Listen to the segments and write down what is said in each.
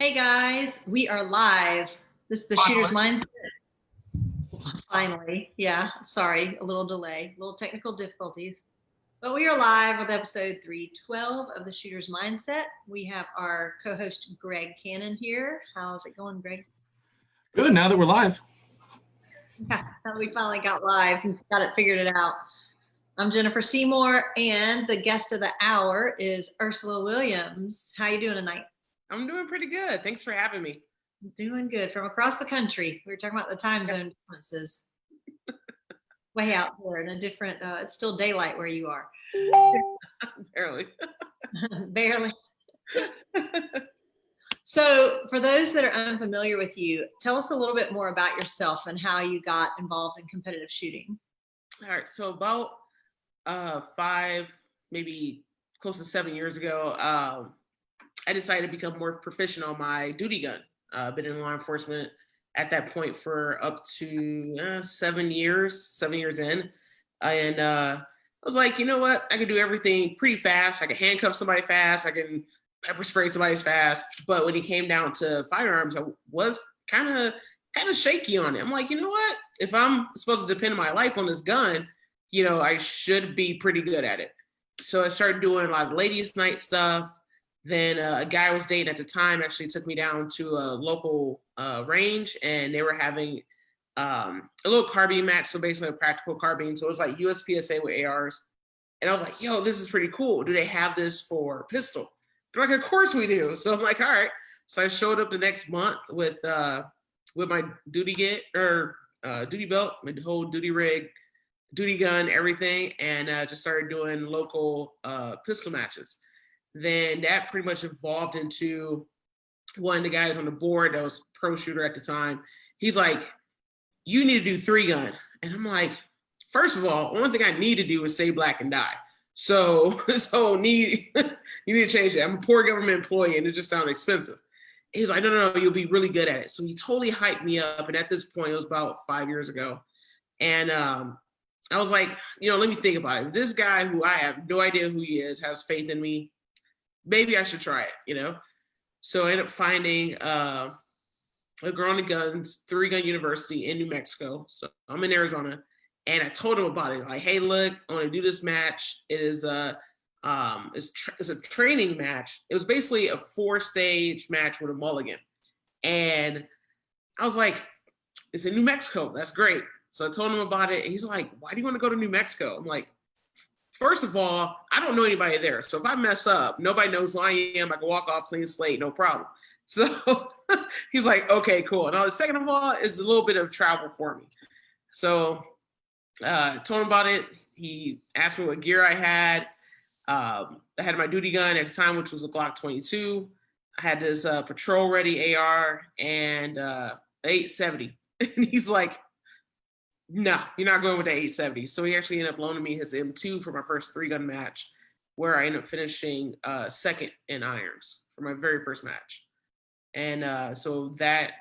Hey guys, we are live. This is the Shooter's Finally. Mindset. Finally, yeah, sorry, a little delay, a little technical difficulties. But we are live with episode 312 of the Shooter's Mindset. We have our co-host Greg Cannon here. How's it going, Greg? Good, now that we're live. Yeah, we finally got live and got it figured it out. I'm Jennifer Seymour, and the guest of the hour is Ursula Williams. How you doing tonight? I'm doing pretty good. Thanks for having me. Doing good. From across the country. We were talking about the time zone differences. Way out there in a different, it's still daylight where you are. Barely. Barely. So for those that are unfamiliar with you, tell us a little bit more about yourself and how you got involved in competitive shooting. All right. So about 5, maybe close to 7 years ago, I decided to become more proficient on my duty gun. I've been in law enforcement at that point for up to 7 years in. And I was like, you know what? I can do everything pretty fast. I can handcuff somebody fast. I can pepper spray somebody fast. But when it came down to firearms, I was kind of shaky on it. I'm like, you know what? If I'm supposed to depend my life on this gun, I should be pretty good at it. So I started doing a lot of ladies' night stuff. Then a guy I was dating at the time actually took me down to a local range, and they were having a little carbine match. So basically a practical carbine. So it was like USPSA with ARs. And I was like, yo, this is pretty cool. Do they have this for pistol? They're like, of course we do. So I'm like, all right. So I showed up the next month with my duty belt, my whole duty rig, duty gun, everything, and just started doing local pistol matches. Then that pretty much evolved into one of the guys on the board that was pro shooter at the time. He's like, you need to do 3-gun. And I'm like, first of all, one thing I need to do is stay black and die. So you need to change that. I'm a poor government employee and it just sounded expensive. He's like, no, you'll be really good at it. So he totally hyped me up. And at this point, it was about 5 years ago. And I was like, let me think about it. This guy who I have no idea who he is has faith in me. Maybe I should try it, So I ended up finding a girl on the guns, 3-gun university in New Mexico. So I'm in Arizona, and I told him about it. Like, hey, look, I want to do this match. It is it's a training match. It was basically a 4-stage match with a mulligan, and I was like, it's in New Mexico. That's great. So I told him about it, and he's like, why do you want to go to New Mexico? I'm like, first of all, I don't know anybody there. So if I mess up, nobody knows who I am. I can walk off clean slate, no problem. So he's like, okay, cool. Now, the second of all is a little bit of travel for me. So I told him about it. He asked me what gear I had. I had my duty gun at the time, which was a Glock 22. I had this patrol ready AR and 870. And he's like, no, you're not going with the 870. So he actually ended up loaning me his M2 for my first 3-gun match, where I ended up finishing second in irons for my very first match. And so that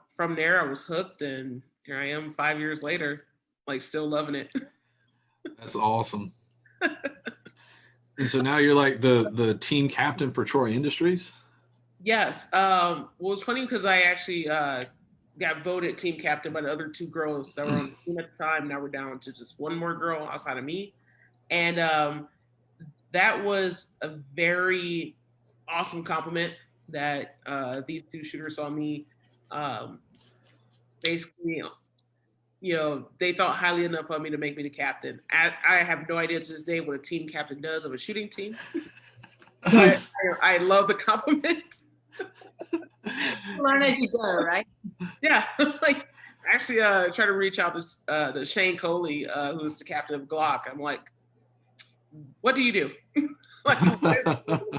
from there, I was hooked, and here I am 5 years later, like still loving it. That's awesome. And so now you're like the team captain for Troy Industries? Yes. Well, it was funny because I actually got voted team captain by the other 2 girls that were on the team at the time. Now we're down to just one more girl outside of me. And that was a very awesome compliment that these 2 shooters saw me. Basically, they thought highly enough of me to make me the captain. I have no idea to this day what a team captain does of a shooting team. But I love the compliment. Learn as you go, right? Yeah, like actually try to reach out to Shane Coley, who's the captain of Glock. I'm like, what do you do? Like,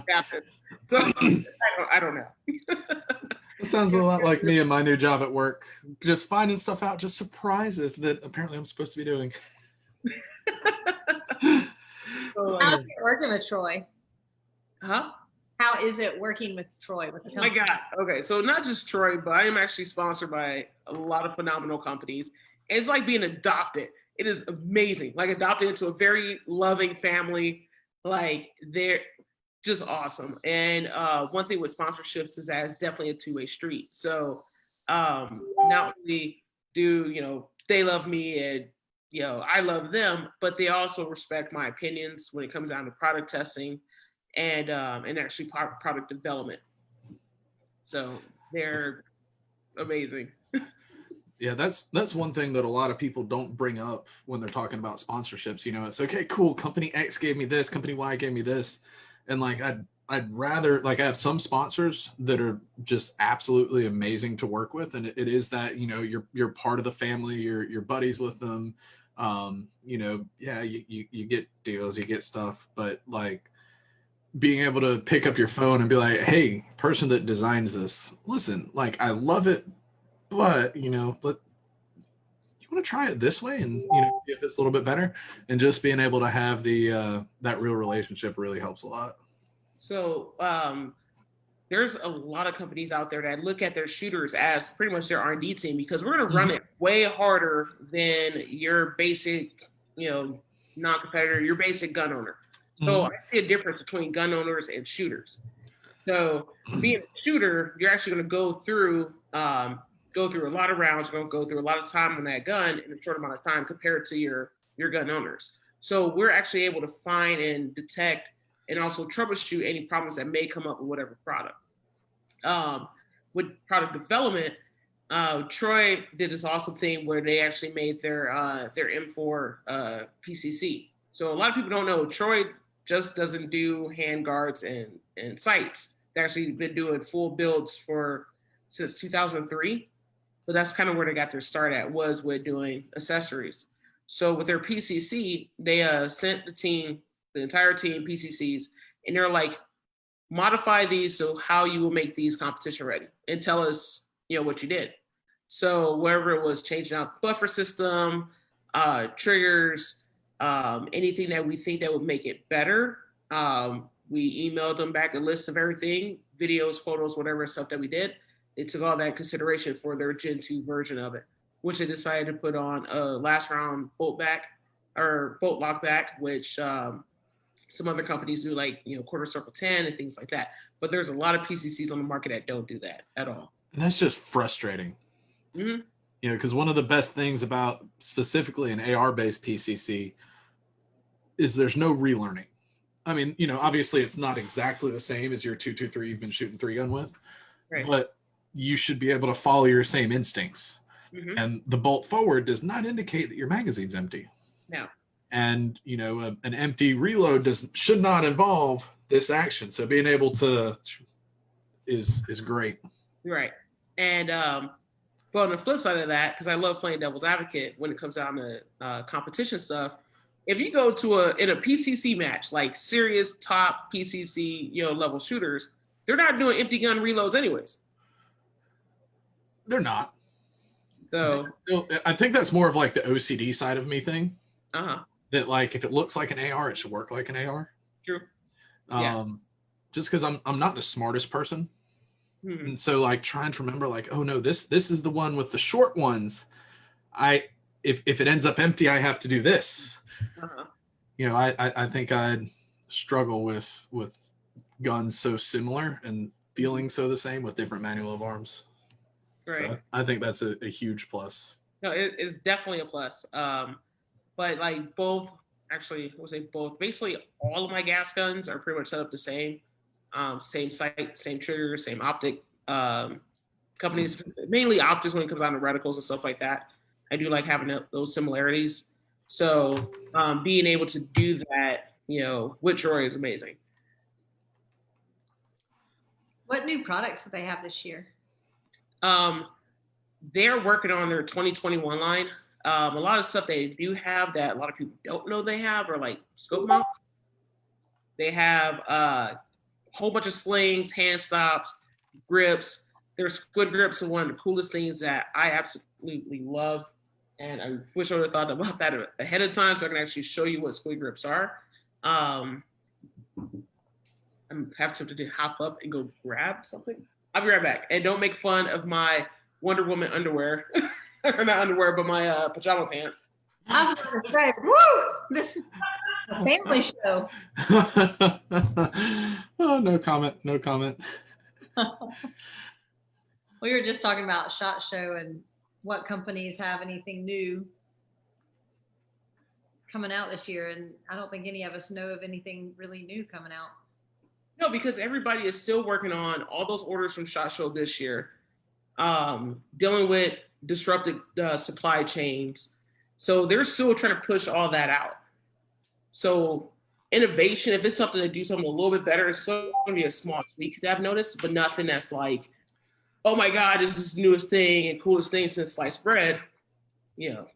captain. So I don't know. It sounds a lot like me and my new job at work. Just finding stuff out, just surprises that apparently I'm supposed to be doing. How's it working with Troy? Huh? How is it working with Troy? With the company? Oh my God. Okay. So not just Troy, but I am actually sponsored by a lot of phenomenal companies. And it's like being adopted. It is amazing. Like adopted into a very loving family. Like just awesome. And one thing with sponsorships is that it's definitely a two-way street. So not only do, they love me and, I love them, but they also respect my opinions when it comes down to product testing and actually product development. So they're amazing. Yeah, that's one thing that a lot of people don't bring up when they're talking about sponsorships. It's okay, cool. Company X gave me this, company Y gave me this. And like I'd rather, like, I have some sponsors that are just absolutely amazing to work with. And it is that, you're part of the family, you're buddies with them. Yeah, you get deals, you get stuff, but like being able to pick up your phone and be like, hey, person that designs this, listen, like I love it, but you want to try it this way and if it's a little bit better, and just being able to have the that real relationship really helps a lot. So there's a lot of companies out there that look at their shooters as pretty much their R&D team, because we're going to run it way harder than your basic, non-competitor, your basic gun owner. So I see a difference between gun owners and shooters. So being a shooter, you're actually going to go through a lot of rounds, going to go through a lot of time on that gun in a short amount of time compared to your gun owners. So we're actually able to find and detect and also troubleshoot any problems that may come up with whatever product. With product development, Troy did this awesome thing where they actually made their M4 PCC. So a lot of people don't know Troy just doesn't do handguards and sights. They've actually been doing full builds since 2003. But that's kind of where they got their start at, was with doing accessories. So with their PCC, they sent the entire team PCCs, and they're like, modify these so how you will make these competition ready, and tell us, what you did. So wherever it was, changing out the buffer system, triggers, anything that we think that would make it better. We emailed them back a list of everything, videos, photos, whatever stuff that we did. They took all that in consideration for their Gen 2 version of it, which they decided to put on a last round bolt lock back, which some other companies do, like, quarter circle 10 and things like that. But there's a lot of PCCs on the market that don't do that at all. And that's just frustrating. Because one of the best things about specifically an AR-based PCC is there's no relearning. I mean, obviously it's not exactly the same as your 223 you've been shooting 3-gun with, right, but you should be able to follow your same instincts. And the bolt forward does not indicate that your magazine's empty. No. And, an empty reload should not involve this action. So being able to is great. Right. And, but on the flip side of that, because I love playing devil's advocate when it comes down to competition stuff, if you go in a PCC match, like serious top PCC, level shooters, they're not doing empty gun reloads anyways. They're not. So I think that's more of like the OCD side of me thing. That, like, if it looks like an AR, it should work like an AR. True. Just because I'm not the smartest person. And so, like, trying to remember, like, oh no, this is the one with the short ones. If it ends up empty, I have to do this. I think I'd struggle with guns so similar and feeling so the same with different manual of arms. Right. So I think that's a huge plus. No, it's definitely a plus. But like both, actually, I would say both. Basically, all of my gas guns are pretty much set up the same. Same sight, same trigger, same optic. Companies, mainly optics when it comes down to reticles and stuff like that. I do like having those similarities. So being able to do that, with Troy is amazing. What new products do they have this year? They're working on their 2021 line. A lot of stuff they do have that a lot of people don't know they have are like scope mounts. They have a whole bunch of slings, hand stops, grips. Their Squid grips are one of the coolest things that I absolutely love. And I wish I would have thought about that ahead of time so I can actually show you what Squid grips are. I'm have to hop up and go grab something. I'll be right back. And don't make fun of my Wonder Woman underwear. Or not underwear, but my pajama pants. I was going to say, woo! A family show. Oh, no comment. No comment. We were just talking about SHOT Show and what companies have anything new coming out this year, and I don't think any of us know of anything really new coming out. No, because everybody is still working on all those orders from SHOT Show this year, dealing with disrupted supply chains. So they're still trying to push all that out. So innovation, if it's something to do something a little bit better, it's still going to be a small tweak that I've noticed, but nothing that's like, oh my God, this is the newest thing and coolest thing since sliced bread. You know,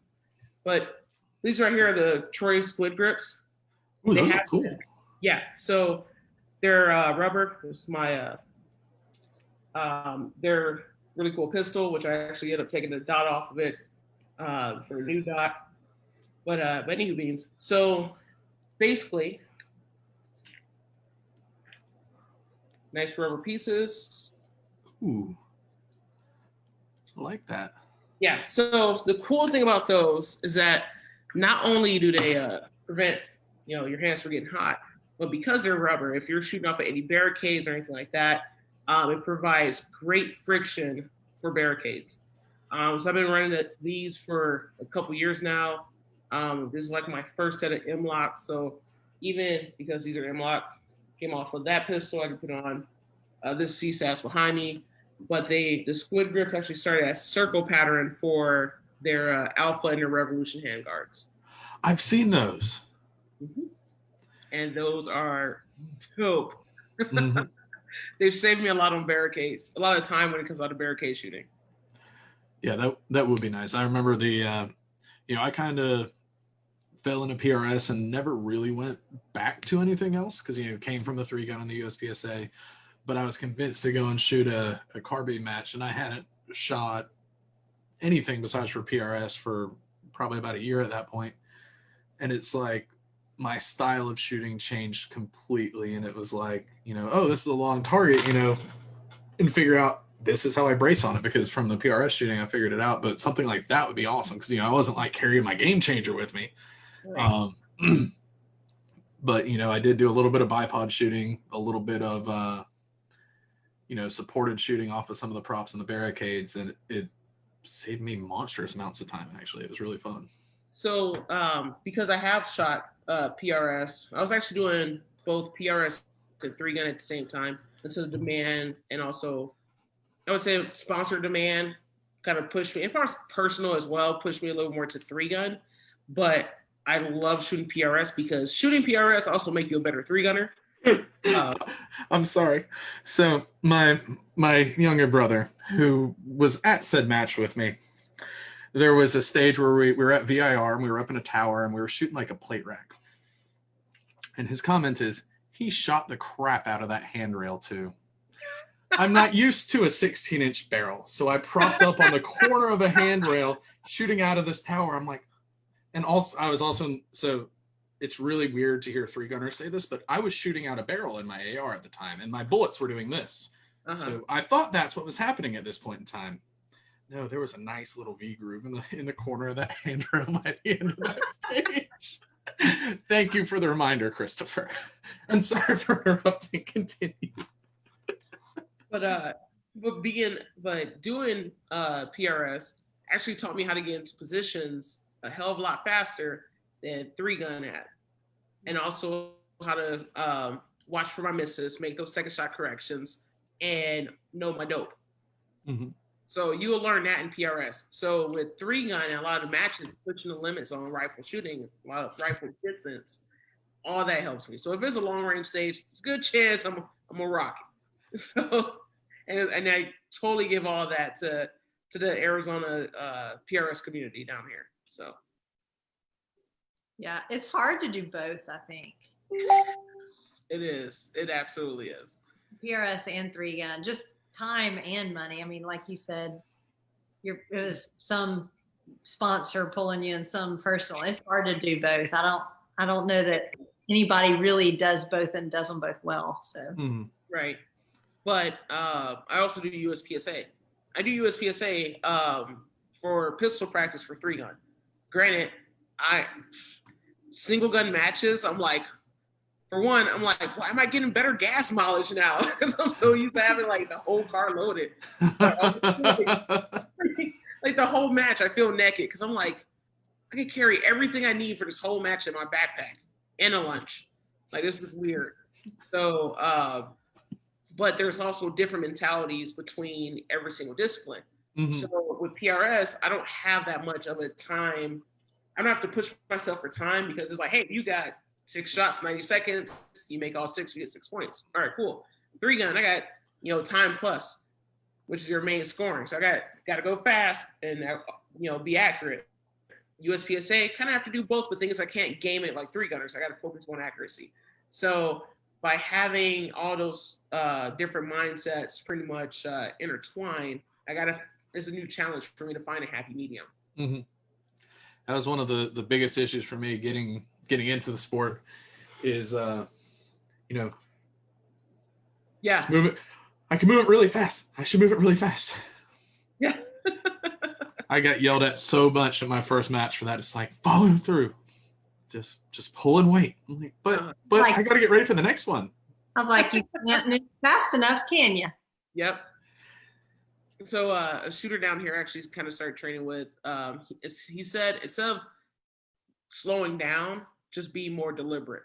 but these right here are the Troy Squid grips. Ooh, They those have, are cool. yeah. So they're rubber. It's my they're really cool pistol, which I actually ended up taking the dot off of it for a new dot. But anywho beans. So basically, nice rubber pieces. Ooh, I like that. Yeah. So the cool thing about those is that not only do they prevent your hands from getting hot, but because they're rubber, if you're shooting off at any barricades or anything like that, it provides great friction for barricades. So I've been running these for a couple years now. This is like my first set of M-locks. So even because these are M-lock, came off of that pistol, I can put on this CSAS behind me. But the Squid grips actually started as circle pattern for their Alpha and their Revolution handguards. I've seen those. Mm-hmm. And those are dope. Mm-hmm. They've saved me a lot on barricades, a lot of time when it comes out of barricade shooting. Yeah, that would be nice. I remember I kind of fell into PRS and never really went back to anything else because came from the 3-gun and the USPSA, but I was convinced to go and shoot a carbine match, and I hadn't shot anything besides for PRS for probably about a year at that point. And it's like my style of shooting changed completely, and it was like, oh, this is a long target, and figure out this is how I brace on it, because from the PRS shooting I figured it out. But something like that would be awesome because I wasn't like carrying my game changer with me. Right. But I did do a little bit of bipod shooting, a little bit of supported shooting off of some of the props in the barricades, and it saved me monstrous amounts of time. Actually, it was really fun. So because I have shot PRS, I was actually doing both PRS and 3-gun at the same time until the demand, and also I would say sponsor demand kind of pushed me, and personal as well, pushed me a little more to 3-gun. But I love shooting PRS because shooting PRS also make you a better 3-gunner. I'm sorry. So my younger brother, who was at said match with me, there was a stage where we were at VIR and we were up in a tower and we were shooting like a plate rack. And his comment is, he shot the crap out of that handrail too. I'm not used to a 16-inch barrel, so I propped up on the corner of a handrail shooting out of this tower. I'm like, and also I was also, so it's really weird to hear 3-gunners say this, but I was shooting out a barrel in my AR at the time, and my bullets were doing this. Uh-huh. So I thought that's what was happening at this point in time. No, there was a nice little V groove in the corner of that handrail by the end of that stage. Thank you for the reminder, Christopher. And sorry for interrupting. Continue. But doing PRS actually taught me how to get into positions a hell of a lot faster than 3-gun had, and also how to watch for my misses, make those second shot corrections, and know my dope. Mm-hmm. So you will learn that in PRS. So with 3-gun and a lot of matches, pushing the limits on rifle shooting, a lot of rifle distance, all that helps me. So if it's a long range stage, good chance I'm gonna rock it. So and I totally give all that to the Arizona PRS community down here. So yeah, it's hard to do both, I think. It is. It absolutely is. PRS and 3-gun, just time and money. I mean, like you said, it was some sponsor pulling you and some personal. It's hard to do both. I don't know that anybody really does both and does them both well. So right. But I also do USPSA. I do USPSA for pistol practice for 3-gun. Granted, single gun matches, I'm like, for one, I'm like, why am I getting better gas mileage now? Because I'm so used to having like the whole car loaded. Like the whole match, I feel naked because I'm like, I can carry everything I need for this whole match in my backpack and a lunch. Like this is weird. So, but there's also different mentalities between every single discipline. Mhm. So with PRS, I don't have that much of a time. I don't have to push myself for time because it's like, hey, you got 6 shots, 90 seconds. You make all 6, you get 6 points. All right, cool. 3 gun, I got time plus, which is your main scoring. So I got to go fast and be accurate. USPSA kind of have to do both, but things I can't game it like 3 gunners. I got to focus on accuracy. So by having all those different mindsets pretty much intertwined, it's a new challenge for me to find a happy medium. Mm-hmm. That was one of the biggest issues for me getting into the sport is yeah, move it. I can move it really fast. I should move it really fast. Yeah. I got yelled at so much at my first match for that. It's like, follow through. Just pull and wait. I'm like, but I got to get ready for the next one. I was like, you can't move fast enough, can you? Yep. So a shooter down here actually kind of started training with, he said, instead of slowing down, just be more deliberate.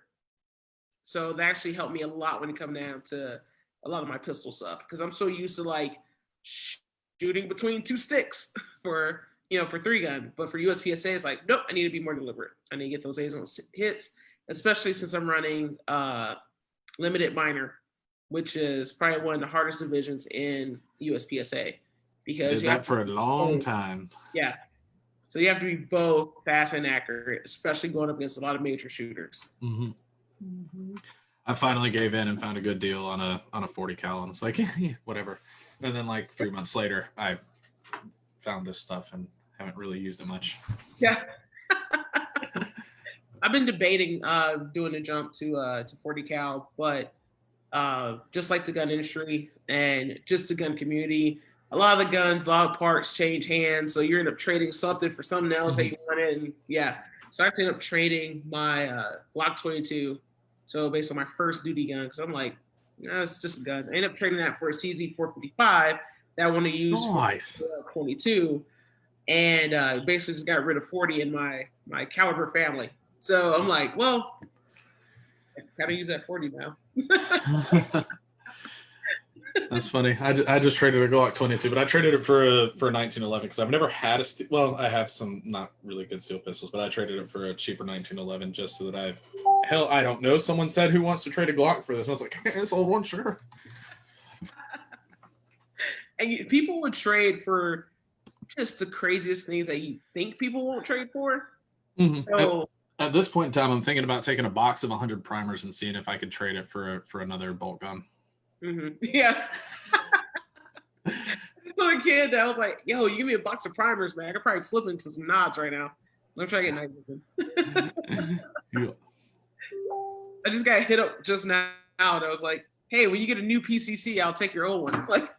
So that actually helped me a lot when it come down to a lot of my pistol stuff. Because I'm so used to like shooting between 2 sticks for 3 gun. But for USPSA, it's like, nope, I need to be more deliberate. I need to get those A's on hits, especially since I'm running limited minor, which is probably one of the hardest divisions in USPSA. Because did that for a long time. Yeah. So you have to be both fast and accurate, especially going up against a lot of major shooters. Mm-hmm. Mm-hmm. I finally gave in and found a good deal on a 40 cal, and it's like, yeah, whatever. And then like 3 months later, I found this stuff and haven't really used it much. Yeah. I've been debating doing a jump to 40 cal, but just like the gun industry and just the gun community, a lot of the guns, a lot of parts change hands, so you end up trading something for something else that you wanted, and yeah. So I ended up trading my Glock 22. So based on my first duty gun, because I'm like, it's just a gun. I ended up trading that for a CZ 455 that I want to use for 22, and basically just got rid of 40 in my caliber family. So I'm like, well, I gotta use that 40 now. That's funny. I just traded a Glock 22, but I traded it for a 1911 because I've never had I have some not really good steel pistols, but I traded it for a cheaper 1911 just so that I don't know. Someone said, who wants to trade a Glock for this? And I was like, hey, this old one, sure. And people would trade for just the craziest things that you think people won't trade for. Mm-hmm. So at this point in time, I'm thinking about taking a box of 100 primers and seeing if I could trade it for another bolt gun. Mm-hmm. Yeah. So a kid, I was like, yo, you give me a box of primers, man. I could probably flip into some nods right now. Let me try to get nice. Yeah. I just got hit up just now. And I was like, hey, when you get a new PCC, I'll take your old one. Like,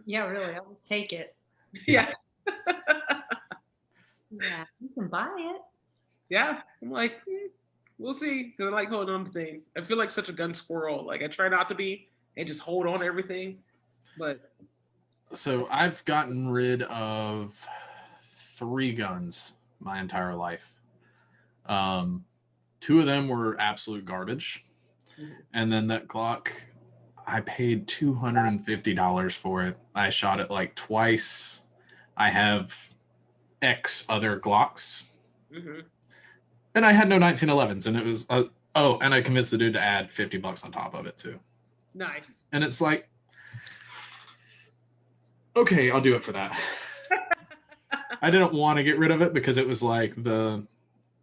yeah, really, I'll just take it. Yeah. Yeah, you can buy it. Yeah, I'm like, we'll see. Because I like holding on to things. I feel like such a gun squirrel. Like I try not to be and just hold on to everything. But so I've gotten rid of 3 guns my entire life. 2 of them were absolute garbage. Mm-hmm. And then that Glock, I paid $250 for it. I shot it like twice. I have X other Glocks. Mm-hmm. And I had no 1911s, and it was and I convinced the dude to add $50 on top of it too. Nice. And it's like, okay, I'll do it for that. I didn't want to get rid of it because it was like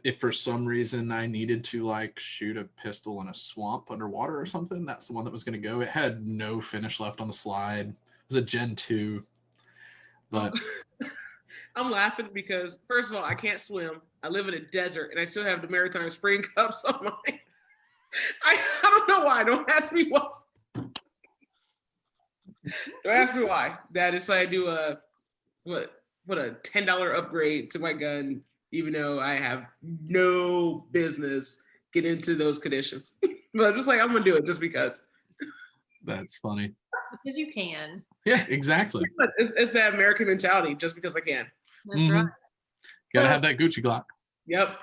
if for some reason I needed to like shoot a pistol in a swamp underwater or something, that's the one that was going to go. It had no finish left on the slide. It was a Gen 2. But I'm laughing because first of all, I can't swim. I live in a desert and I still have the maritime spring cups on my I don't know why. Don't ask me why. Don't ask me why. That is, I do a $10 upgrade to my gun even though I have no business getting into those conditions. But I'm just like, I'm gonna do it just because. That's funny. Because you can. Yeah, exactly. It's that American mentality, just because I can. That's right. Gotta have that Gucci Glock. Yep.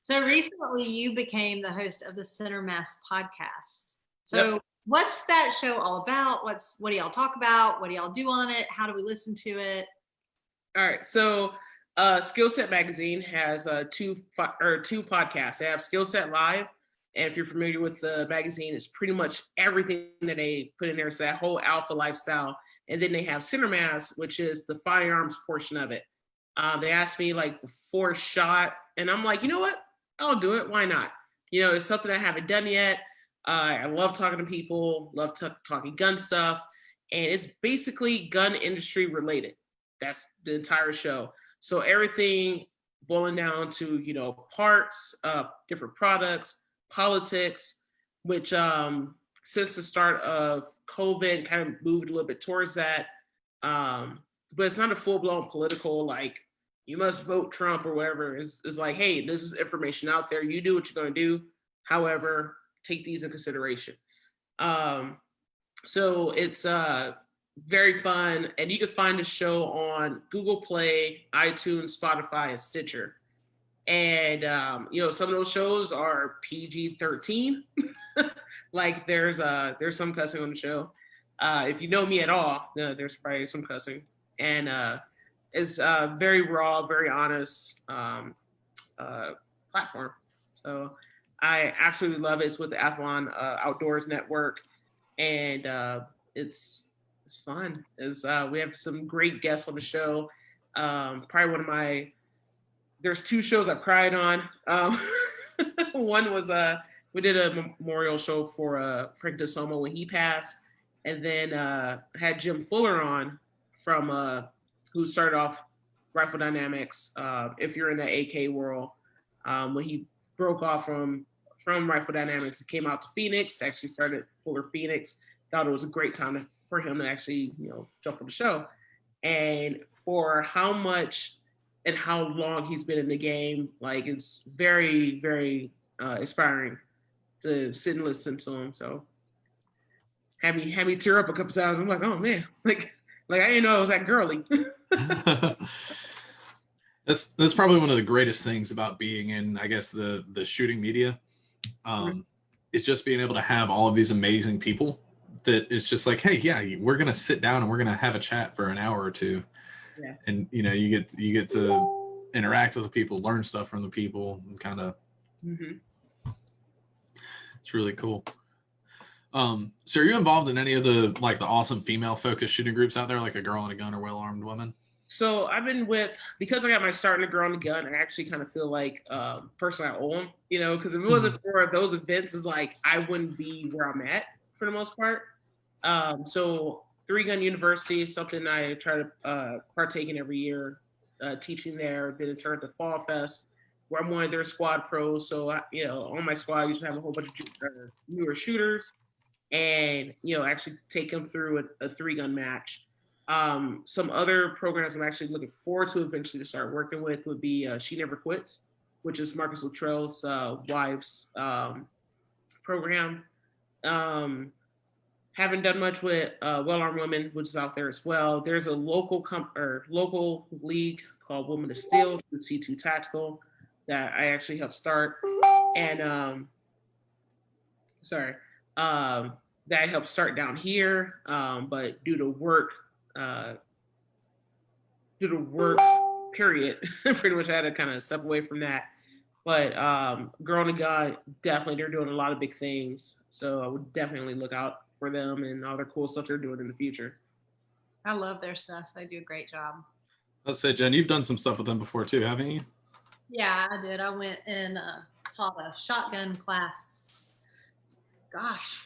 So recently you became the host of the Center Mass podcast. So what's that show all about? What do y'all talk about? What do y'all do on it? How do we listen to it? All right. So Skill Set Magazine has two podcasts. They have Skill Set Live. And if you're familiar with the magazine, it's pretty much everything that they put in there. So that whole alpha lifestyle. And then they have Center Mass, which is the firearms portion of it. They asked me like before shot, and I'm like, you know what? I'll do it. Why not? You know, it's something I haven't done yet. I love talking to people, love talking gun stuff. And it's basically gun industry related. That's the entire show. So everything boiling down to, you know, parts, different products, politics, which since the start of COVID kind of moved a little bit towards that. But it's not a full-blown political, like, you must vote Trump or whatever. It's like, hey, this is information out there. You do what you're going to do. However, take these in consideration. So it's very fun. And you can find the show on Google Play, iTunes, Spotify, and Stitcher. And, you know, some of those shows are PG-13. Like there's some cussing on the show. If you know me at all, there's probably some cussing. And it's very raw, very honest platform. So I absolutely love it. It's with the Athlon Outdoors Network, and it's fun. We have some great guests on the show. Probably there's two shows I've cried on. One was we did a memorial show for Frank DeSomo when he passed, and then had Jim Fuller on from who started off Rifle Dynamics. If you're in the AK world, when he broke off from Rifle Dynamics and came out to Phoenix, actually started Fuller Phoenix. Thought it was a great time for him to actually, you know, jump on the show. And for how much and how long he's been in the game, like it's very, very inspiring to sit and listen to him. So had me tear up a couple times. I'm like, oh man, like I didn't know it was that girly. That's probably one of the greatest things about being in, I guess, the shooting media. It's just being able to have all of these amazing people that it's just like, hey, yeah, we're gonna sit down and we're gonna have a chat for an hour or two. Yeah. And you know, you get to interact with the people, learn stuff from the people, and kind of it's really cool. So are you involved in any of the awesome female focused shooting groups out there, like A Girl and a Gun or Well Armed Women? So I've been because I got my start in the Girl and the Gun, I actually kind of feel like personally I owe them, you know, because if it wasn't for those events, it's like I wouldn't be where I'm at for the most part. So 3-Gun University is something I try to partake in every year, teaching there. Then it turned to Fall Fest, where I'm one of their squad pros. So you know, on my squad, I used to have a whole bunch of newer shooters, and you know, actually take them through a 3-gun match. Some other programs I'm actually looking forward to eventually to start working with would be She Never Quits, which is Marcus Luttrell's wife's program. Haven't done much with Well Armed Women, which is out there as well. There's a local league called Women of Steel, the C2 Tactical, that I actually helped start. And that I helped start down here, but due to work period, pretty much I had to kind of step away from that. But Girl and God, definitely they're doing a lot of big things. So I would definitely look out for them and all their cool stuff they're doing in the future. I love their stuff. They do a great job. Let's say, Jen, you've done some stuff with them before too, haven't you? Yeah, I did. I went and taught a shotgun class,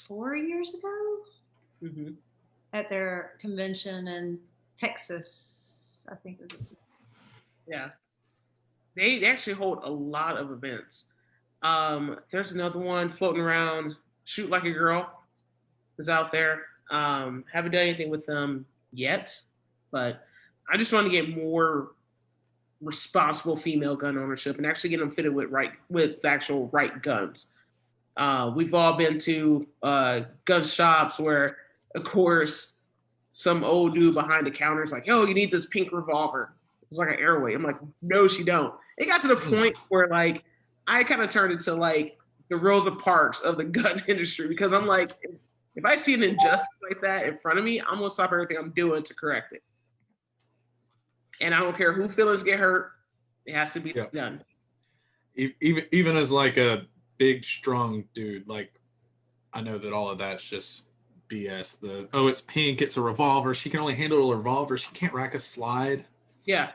4 years ago at their convention in Texas, I think it was. Yeah. They actually hold a lot of events. There's another one floating around, Shoot Like a Girl, is out there. Haven't done anything with them yet, but I just want to get more responsible female gun ownership and actually get them fitted with the actual right guns. We've all been to gun shops where, of course, some old dude behind the counter is like, "Yo, you need this pink revolver." It's like an airway. I'm like, "No, she don't." It got to the point where like I kind of turned into like the Rosa Parks of the gun industry, because I'm like, if I see an injustice like that in front of me, I'm gonna stop everything I'm doing to correct it. And I don't care who feelings get hurt; it has to be done. Even as like a big, strong dude, like I know that all of that's just BS. It's pink, it's a revolver. She can only handle a revolver. She can't rack a slide. Yeah.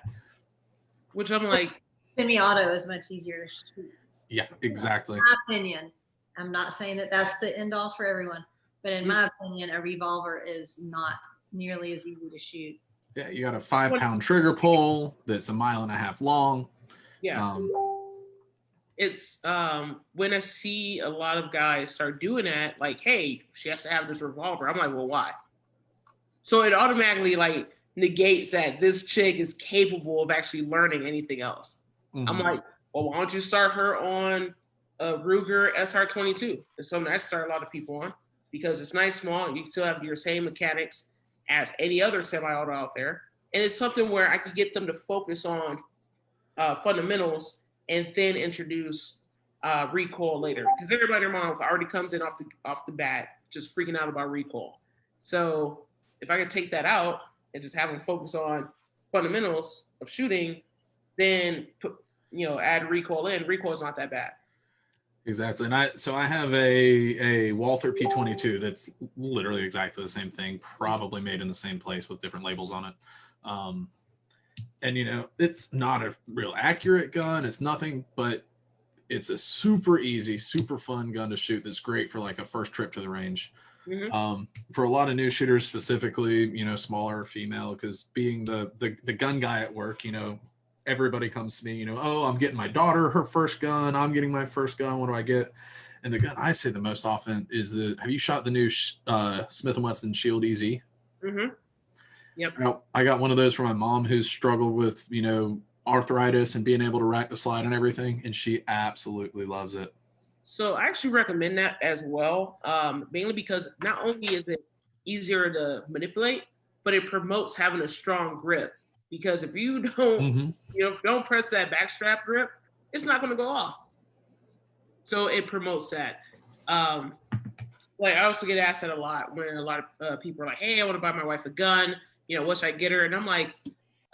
Which I'm like, semi-auto is much easier to shoot. Yeah, exactly. In my opinion, I'm not saying that that's the end all for everyone, but in my opinion, a revolver is not nearly as easy to shoot. Yeah, you got a 5-pound trigger pull that's a 1.5 miles long. Yeah. It's when I see a lot of guys start doing that, like, hey, she has to have this revolver. I'm like, well, why? So it automatically like negates that this chick is capable of actually learning anything else. Mm-hmm. I'm like, well, why don't you start her on a Ruger SR22? It's something I start a lot of people on because it's nice, small, and you can still have your same mechanics as any other semi-auto out there. And it's something where I could get them to focus on fundamentals and then introduce recoil later. Because everybody in their mom already comes in off the bat just freaking out about recoil. So if I could take that out and just have them focus on fundamentals of shooting, then add recoil in. Recoil is not that bad. Exactly. And I have a Walther P22 that's literally exactly the same thing, probably made in the same place with different labels on it. And it's not a real accurate gun. It's nothing, but it's a super easy, super fun gun to shoot. That's great for like a first trip to the range. Mm-hmm. For a lot of new shooters, specifically, smaller female, because being the gun guy at work, everybody comes to me, oh, I'm getting my daughter her first gun. I'm getting my first gun. What do I get? And the gun I say the most often is have you shot the new Smith & Wesson Shield EZ? Mm-hmm. Yep. I got one of those for my mom who's struggled with, arthritis and being able to rack the slide and everything. And she absolutely loves it. So I actually recommend that as well, mainly because not only is it easier to manipulate, but it promotes having a strong grip. Because if you don't, if you don't press that backstrap grip, it's not going to go off. So it promotes that. Like I also get asked that a lot when a lot of people are like, "Hey, I want to buy my wife a gun. What should I get her?" And I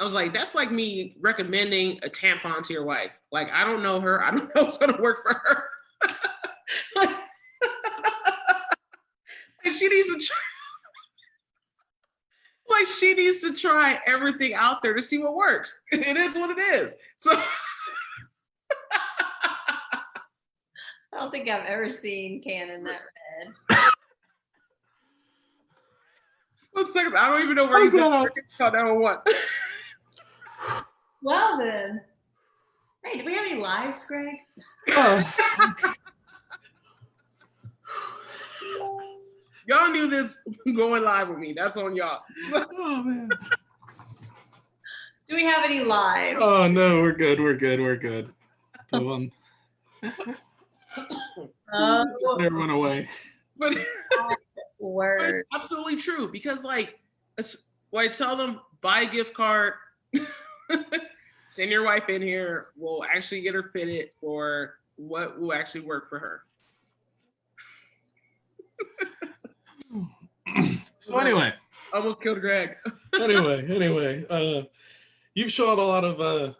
was like, that's like me recommending a tampon to your wife. Like I don't know her. I don't know what's going to work for her. like she needs to try. Like she needs to try everything out there to see what works. It is what it is. So I don't think I've ever seen Cannon that red. 1 second, I don't even know where he's at. That one. Well then. Hey, do we have any lives, Greg? Y'all knew this going live with me. That's on y'all. Oh man. Do we have any lives? Oh no, we're good. The one never went away. But word. But absolutely true, because like when I tell them buy a gift card, send your wife in here, we'll actually get her fitted for what will actually work for her. So anyway, almost killed Greg. anyway, you've shot a lot of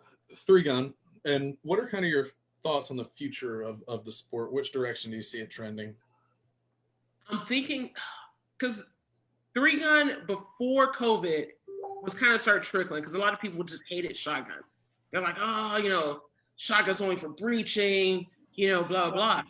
3-gun, and what are kind of your thoughts on the future of the sport? Which direction do you see it trending? I'm thinking, because 3-gun before COVID was kind of started trickling, because a lot of people just hated shotgun. They're like, oh, shotgun's only for breaching, blah, blah.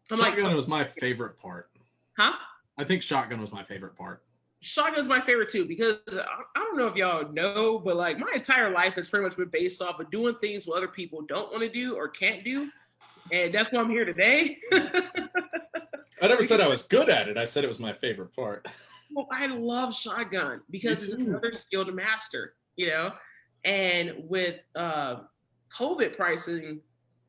Shotgun was my favorite part. Huh? I think shotgun was my favorite part. Shotgun's my favorite too, because I don't know if y'all know, but like my entire life has pretty much been based off of doing things what other people don't want to do or can't do. And that's why I'm here today. I never said I was good at it. I said it was my favorite part. Well, I love shotgun because it's another skill to master, And with COVID pricing,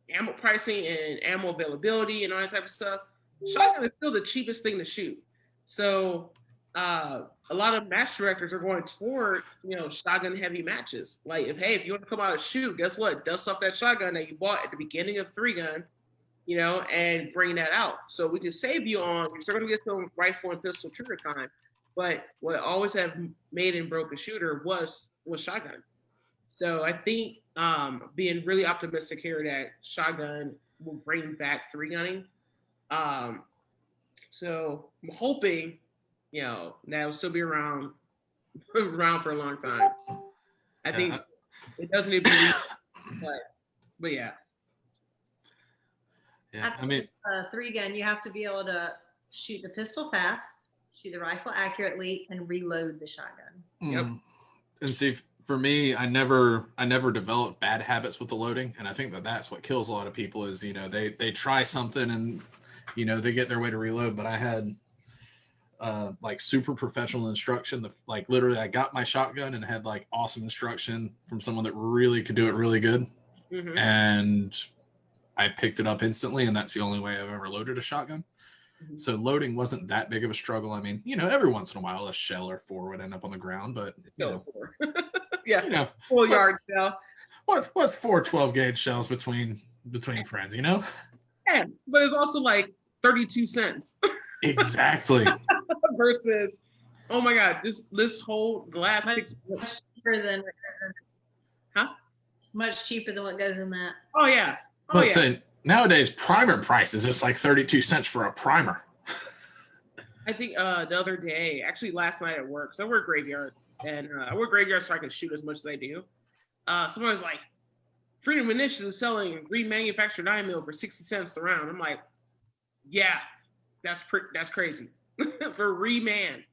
ammo pricing and ammo availability and all that type of stuff, shotgun is still the cheapest thing to shoot. So a lot of match directors are going towards, shotgun heavy matches. Like if you want to come out and shoot, guess what? Dust off that shotgun that you bought at the beginning of 3-gun, and bring that out. So we can save you on, you're still going to get some rifle and pistol trigger time. But what always have made and broke a shooter was shotgun. So I think being really optimistic here that shotgun will bring back 3-gunning. So I'm hoping, that will still be around for a long time. I think it doesn't need to be, but yeah. Yeah, I mean, 3-gun, you have to be able to shoot the pistol fast, shoot the rifle accurately, and reload the shotgun. Yep. And see, for me, I never developed bad habits with the loading, and I think that's what kills a lot of people is, they try something and they get their way to reload. But I had like super professional instruction. Like literally, I got my shotgun and had like awesome instruction from someone that really could do it really good, and I picked it up instantly, and that's the only way I've ever loaded a shotgun. So loading wasn't that big of a struggle. I mean, every once in a while a shell or 4 would end up on the ground, but yeah, full yard shell. What's 4 12-gauge shells between friends, Yeah, but it's also like 32 cents. Exactly. Versus, oh my God, this whole glass much cheaper than huh? Much cheaper than what goes in that. Oh yeah. Let's say nowadays primer prices is like 32 cents for a primer. I think the other day, actually last night at work, so I work graveyards, and I work graveyards so I can shoot as much as I do. Someone was like, Freedom Munitions is selling remanufactured 9mm for 60 cents a round. I'm like, yeah, that's crazy. For reman.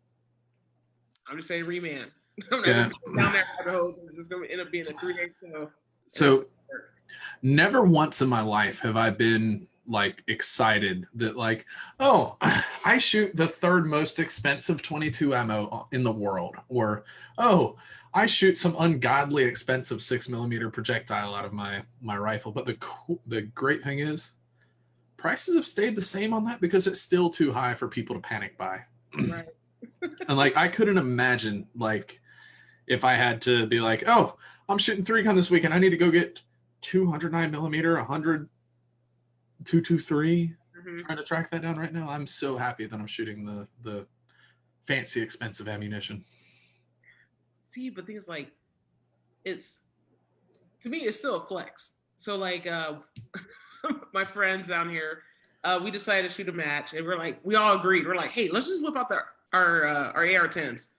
I'm just saying reman. I'm not gonna go down that rabbit hole. It's going to end up being a 3-day show. So never once in my life have I been like excited that like, oh, I shoot the 3rd most expensive 22 ammo in the world, or oh, I shoot some ungodly expensive 6mm projectile out of my rifle. But the great thing is prices have stayed the same on that because it's still too high for people to panic buy. Right. And like I couldn't imagine like if I had to be like, oh, I'm shooting 3-gun this weekend, I need to go get 209mm, 100 223. Trying to track that down right now. I'm so happy that I'm shooting the fancy expensive ammunition. See, but things like it's, to me, it's still a flex. So like my friends down here, we decided to shoot a match, and we all agreed. We're like, hey, let's just whip out our AR-10s.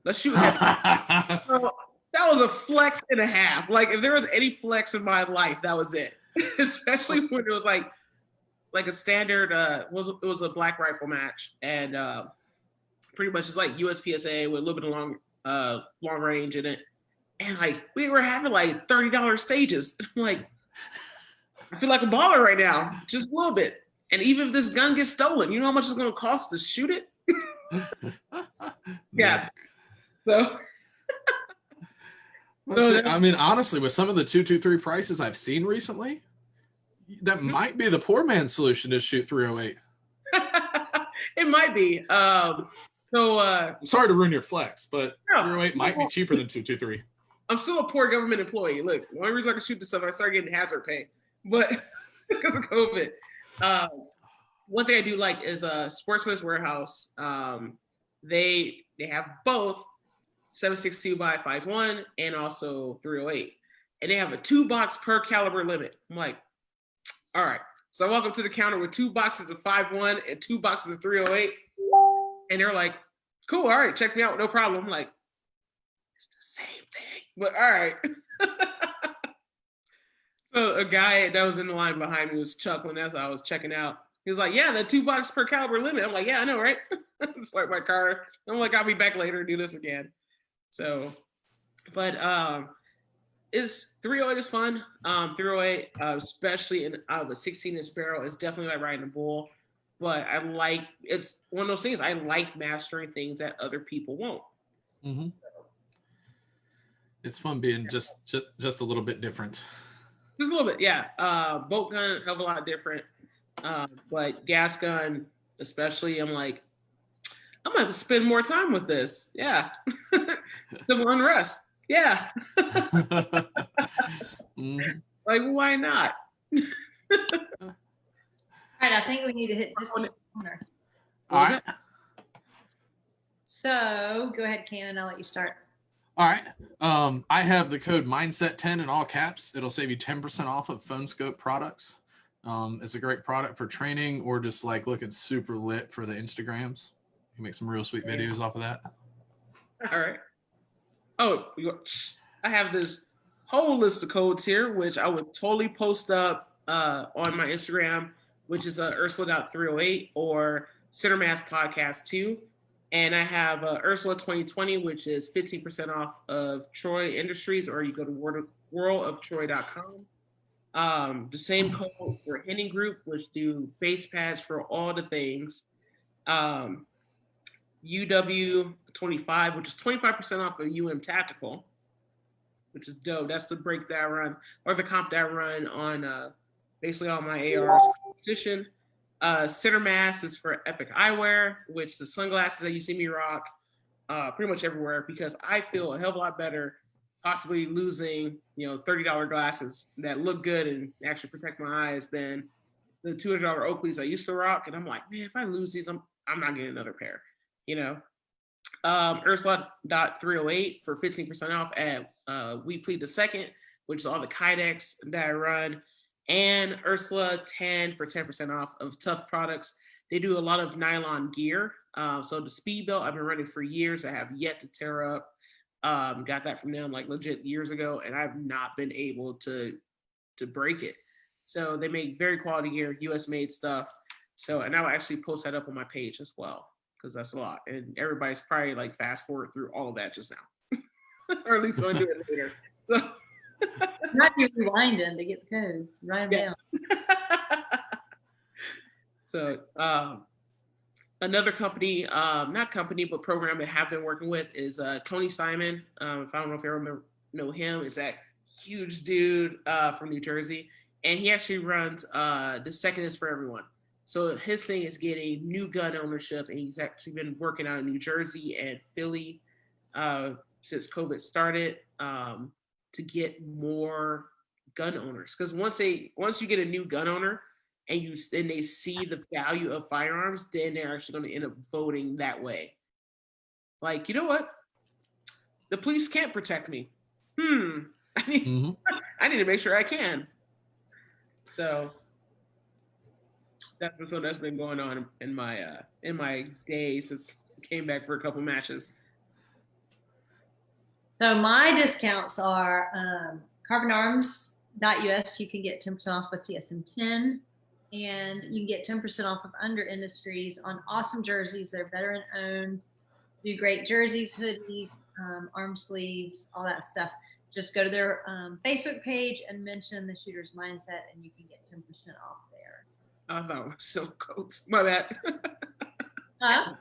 Let's shoot heavy. So that was a flex and a half. Like if there was any flex in my life, that was it. Especially when it was like a standard. It was a black rifle match, and pretty much it's like USPSA with a little bit of long range in it. And like we were having like $30 stages. I'm like, I feel like a baller right now, just a little bit. And even if this gun gets stolen, you know how much it's going to cost to shoot it? Yeah. So. I mean, honestly, with some of the 223 prices I've seen recently, that might be the poor man's solution to shoot 308. It might be. Sorry to ruin your flex, but 308 might be cheaper than 223. I'm still a poor government employee. Look, the only reason I can shoot this stuff, I started getting hazard pay, but because of COVID. One thing I do like is Sportsman's Warehouse. They have both 7.62 by 5.1 and also 308, and they have a 2-box per caliber limit. I'm like, all right. So I walk up to the counter with 2 boxes of 5.1 and 2 boxes of 308, and they're like, cool, all right, check me out, no problem. I'm like, it's the same thing, but all right. So a guy that was in the line behind me was chuckling as I was checking out. He was like, yeah, the 2 box per caliber limit. I'm like, yeah, I know, right? Swipe my card. I'm like, I'll be back later and do this again. So, but it's 308 is fun. 308, especially in the 16-inch barrel, is definitely like riding a bull. But it's one of those things. I like mastering things that other people won't. Mm-hmm. It's fun being just a little bit different. Just a little bit, yeah. Bolt gun, hell of a lot different. But gas gun, especially, I'm like, I'm gonna spend more time with this. Yeah. Civil unrest. Yeah. Mm-hmm. Like, why not? All right, I think we need to hit this corner. All right. So go ahead, Cannon. I'll let you start. All right. I have the code Mindset10 in all caps. It'll save you 10% off of Phone Scope products. It's a great product for training or just like looking super lit for the Instagrams. You can make some real sweet videos off of that. All right. Oh, I have this whole list of codes here, which I would totally post up on my Instagram, which is Ursula.308 or Center Mass Podcast 2. And I have Ursula 2020, which is 15% off of Troy Industries, or you go to worldoftroy.com. The same code for Henning Group, which do face pads for all the things. UW25, which is 25% off of UM Tactical, which is dope. That's the break that I run, or the comp that I run on basically all my AR competition. Center Mass is for Epic Eyewear, which the sunglasses that you see me rock pretty much everywhere, because I feel a hell of a lot better possibly losing, $30 glasses that look good and actually protect my eyes than the $200 Oakleys I used to rock. And I'm like, man, if I lose these, I'm not getting another pair, Ursula.308 for 15% off at We Plead the Second, which is all the Kydex that I run, and Ursula 10 for 10% off of Tough Products. They do a lot of nylon gear. So the speed belt I've been running for years. I have yet to tear up. Got that from them like legit years ago, and I've not been able to break it. So they make very quality gear, US made stuff. So, and I'll actually post that up on my page as well, because that's a lot. And everybody's probably like fast forward through all of that just now. Or at least going to do it later. So Not you rewinding to get the codes. Write them down. So another company, not company, but program that I have been working with is Tony Simon. If I don't know if you ever know him, is that huge dude from New Jersey. And he actually runs The Second is for Everyone. So his thing is getting new gun ownership, and he's actually been working out in New Jersey and Philly since COVID started to get more gun owners. Because once you get a new gun owner and they see the value of firearms, then they're actually going to end up voting that way. Like, you know what? The police can't protect me. I need to make sure I can. So that's been going on in my day since I came back for a couple matches. So my discounts are carbonarms.us. You can get 10% off with TSM10, and you can get 10% off of Under Industries on awesome jerseys. They're veteran owned, do great jerseys, hoodies, arm sleeves, all that stuff. Just go to their Facebook page and mention the Shooter's Mindset, and you can get 10% off there. I thought it was still coats. My bad. Huh?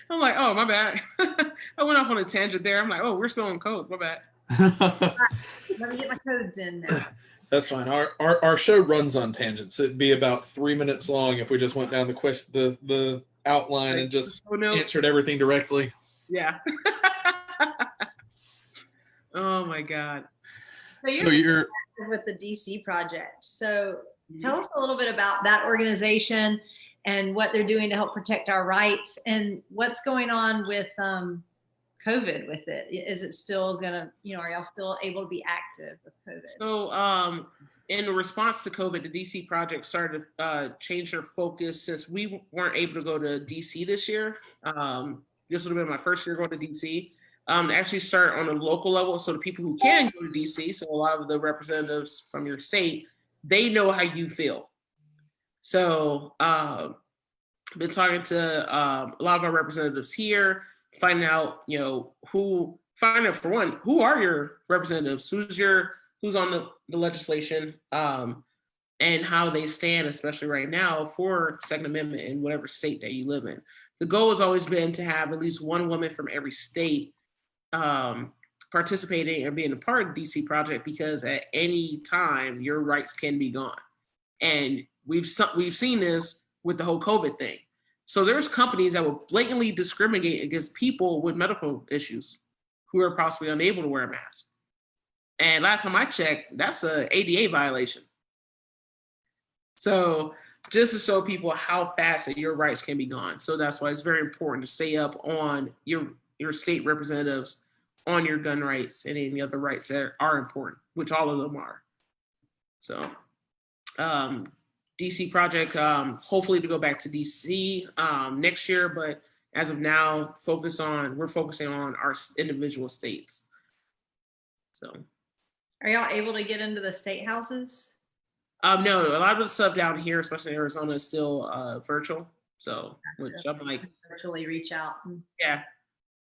I'm like, oh, my bad. I went off on a tangent there. I'm like, oh, we're still on codes. My bad. Let me get my codes in now. That's fine. Our show runs on tangents. It'd be about 3 minutes long if we just went down the outline and just answered everything directly. Yeah. Oh my God. So you're with the DC project. So tell us a little bit about that organization and what they're doing to help protect our rights, and what's going on with COVID with it. Is it still gonna, are y'all still able to be active with COVID? So in response to COVID, the DC project started to change their focus since we weren't able to go to DC this year. This would have been my first year going to DC. Actually start on a local level, so the people who can go to DC, so a lot of the representatives from your state, they know how you feel. So I've been talking to a lot of our representatives here, finding out, who are your representatives, who's on the legislation, and how they stand, especially right now, for Second Amendment in whatever state that you live in. The goal has always been to have at least one woman from every state participating and being a part of the DC project, because at any time your rights can be gone. And we've seen this with the whole COVID thing. So there's companies that will blatantly discriminate against people with medical issues who are possibly unable to wear a mask. And last time I checked, that's a ADA violation. So just to show people how fast that your rights can be gone. So that's why it's very important to stay up on your state representatives on your gun rights and any other rights that are important, which all of them are. So DC project, hopefully to go back to DC next year, but as of now, we're focusing on our individual states. So. Are y'all able to get into the state houses? No, a lot of the stuff down here, especially in Arizona, is still virtual. So, which I'm like, virtually reach out. Yeah,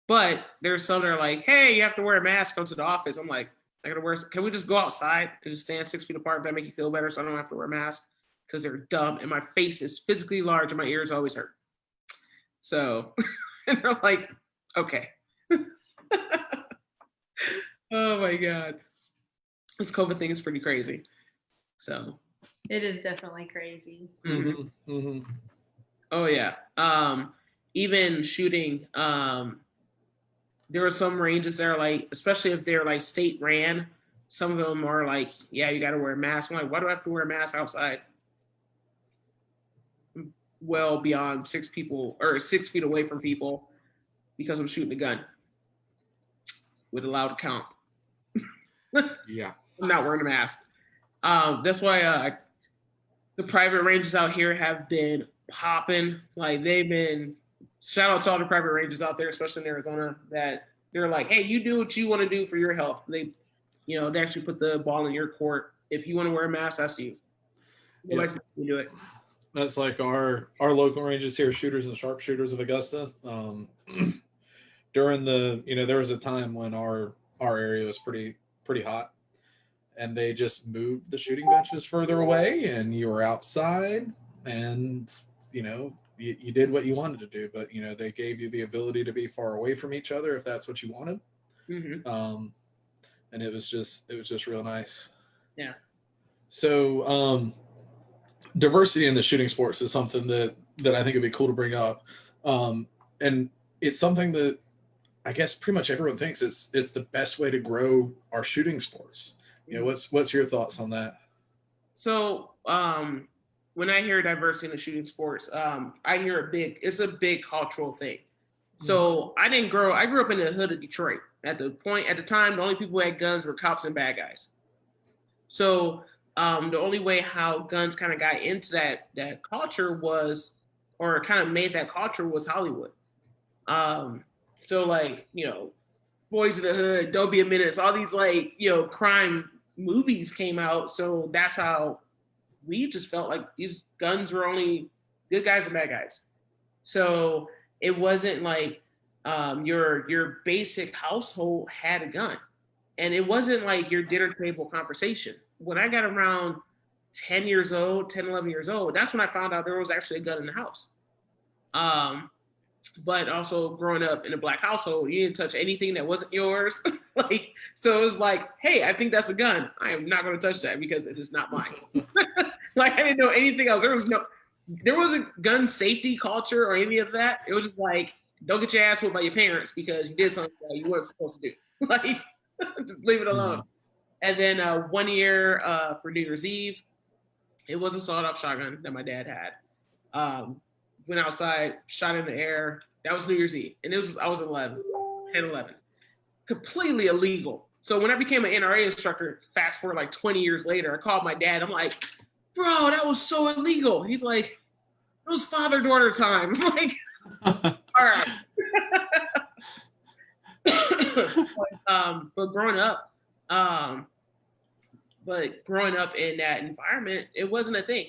but there's some that are like, hey, you have to wear a mask, come to the office. I'm like, I gotta wear. Can we just go outside and just stand 6 feet apart? That make you feel better, so I don't have to wear a mask? Because they're dumb, and my face is physically large, and my ears always hurt. So, and they're like, okay. Oh my god, this COVID thing is pretty crazy. So. It is definitely crazy. Mm-hmm. Mm-hmm. Oh yeah. Even shooting, there are some ranges that are like, especially if they're like state ran, some of them are like, yeah, you got to wear a mask. I'm like, why do I have to wear a mask outside? Well beyond 6 feet away from people because I'm shooting a gun with a loud count. Yeah. I'm not wearing a mask. That's why the private ranges out here have been popping. Like shout out to all the private ranges out there, especially in Arizona, that they're like, hey, you do what you want to do for your health. They actually put the ball in your court. If you want to wear a mask, that's you. Nobody's going to do it. That's like our local ranges here, Shooters and Sharpshooters of Augusta. During there was a time when our area was pretty hot. And they just moved the shooting benches further away, and you were outside, and you did what you wanted to do. But they gave you the ability to be far away from each other if that's what you wanted. Mm-hmm. And it was just real nice. Yeah. So diversity in the shooting sports is something that I think would be cool to bring up, and it's something that I guess pretty much everyone thinks it's the best way to grow our shooting sports. What's your thoughts on that? So when I hear diversity in the shooting sports, I hear it's a big cultural thing. So I grew up in the hood of Detroit. At the time, the only people who had guns were cops and bad guys. So the only way how guns kind of got into that culture was, or kind of made that culture, was Hollywood. So like, Boys in the Hood, Don't Be a Menace, all these like, crime movies came out. So that's how we just felt like these guns were only good guys and bad guys. So it wasn't like your basic household had a gun, and it wasn't like your dinner table conversation. When I got around 11 years old, that's when I found out there was actually a gun in the house. But also growing up in a Black household, you didn't touch anything that wasn't yours. So it was like, hey, I think that's a gun. I am not going to touch that because it is not mine. Like, I didn't know anything else. There wasn't gun safety culture or any of that. It was just like, don't get your ass whipped by your parents because you did something that you weren't supposed to do. Like, just leave it alone. And then 1 year for New Year's Eve, it was a sawed-off shotgun that my dad had. Went outside, shot in the air. That was New Year's Eve. And I was 11. Completely illegal. So when I became an NRA instructor, fast forward like 20 years later, I called my dad. I'm like, bro, that was so illegal. He's like, it was father-daughter time. I'm like, all right. But growing up in that environment, it wasn't a thing.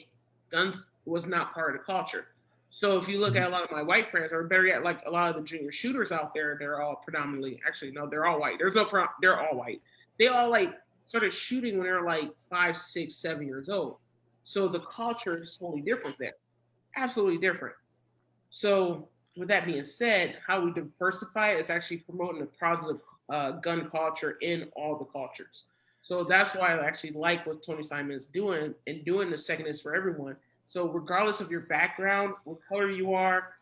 Guns was not part of the culture. So if you look at a lot of my white friends, or better yet, like a lot of the junior shooters out there, they're all predominantly, actually, no, they're all white. They're all white. They all like started shooting when they were like 5, 6, 7 years old. So the culture is totally different there. Absolutely different. So with that being said, how we diversify is actually promoting a positive gun culture in all the cultures. So that's why I actually like what Tony Simon is doing and doing the second is for everyone. So regardless of your background, what color you are,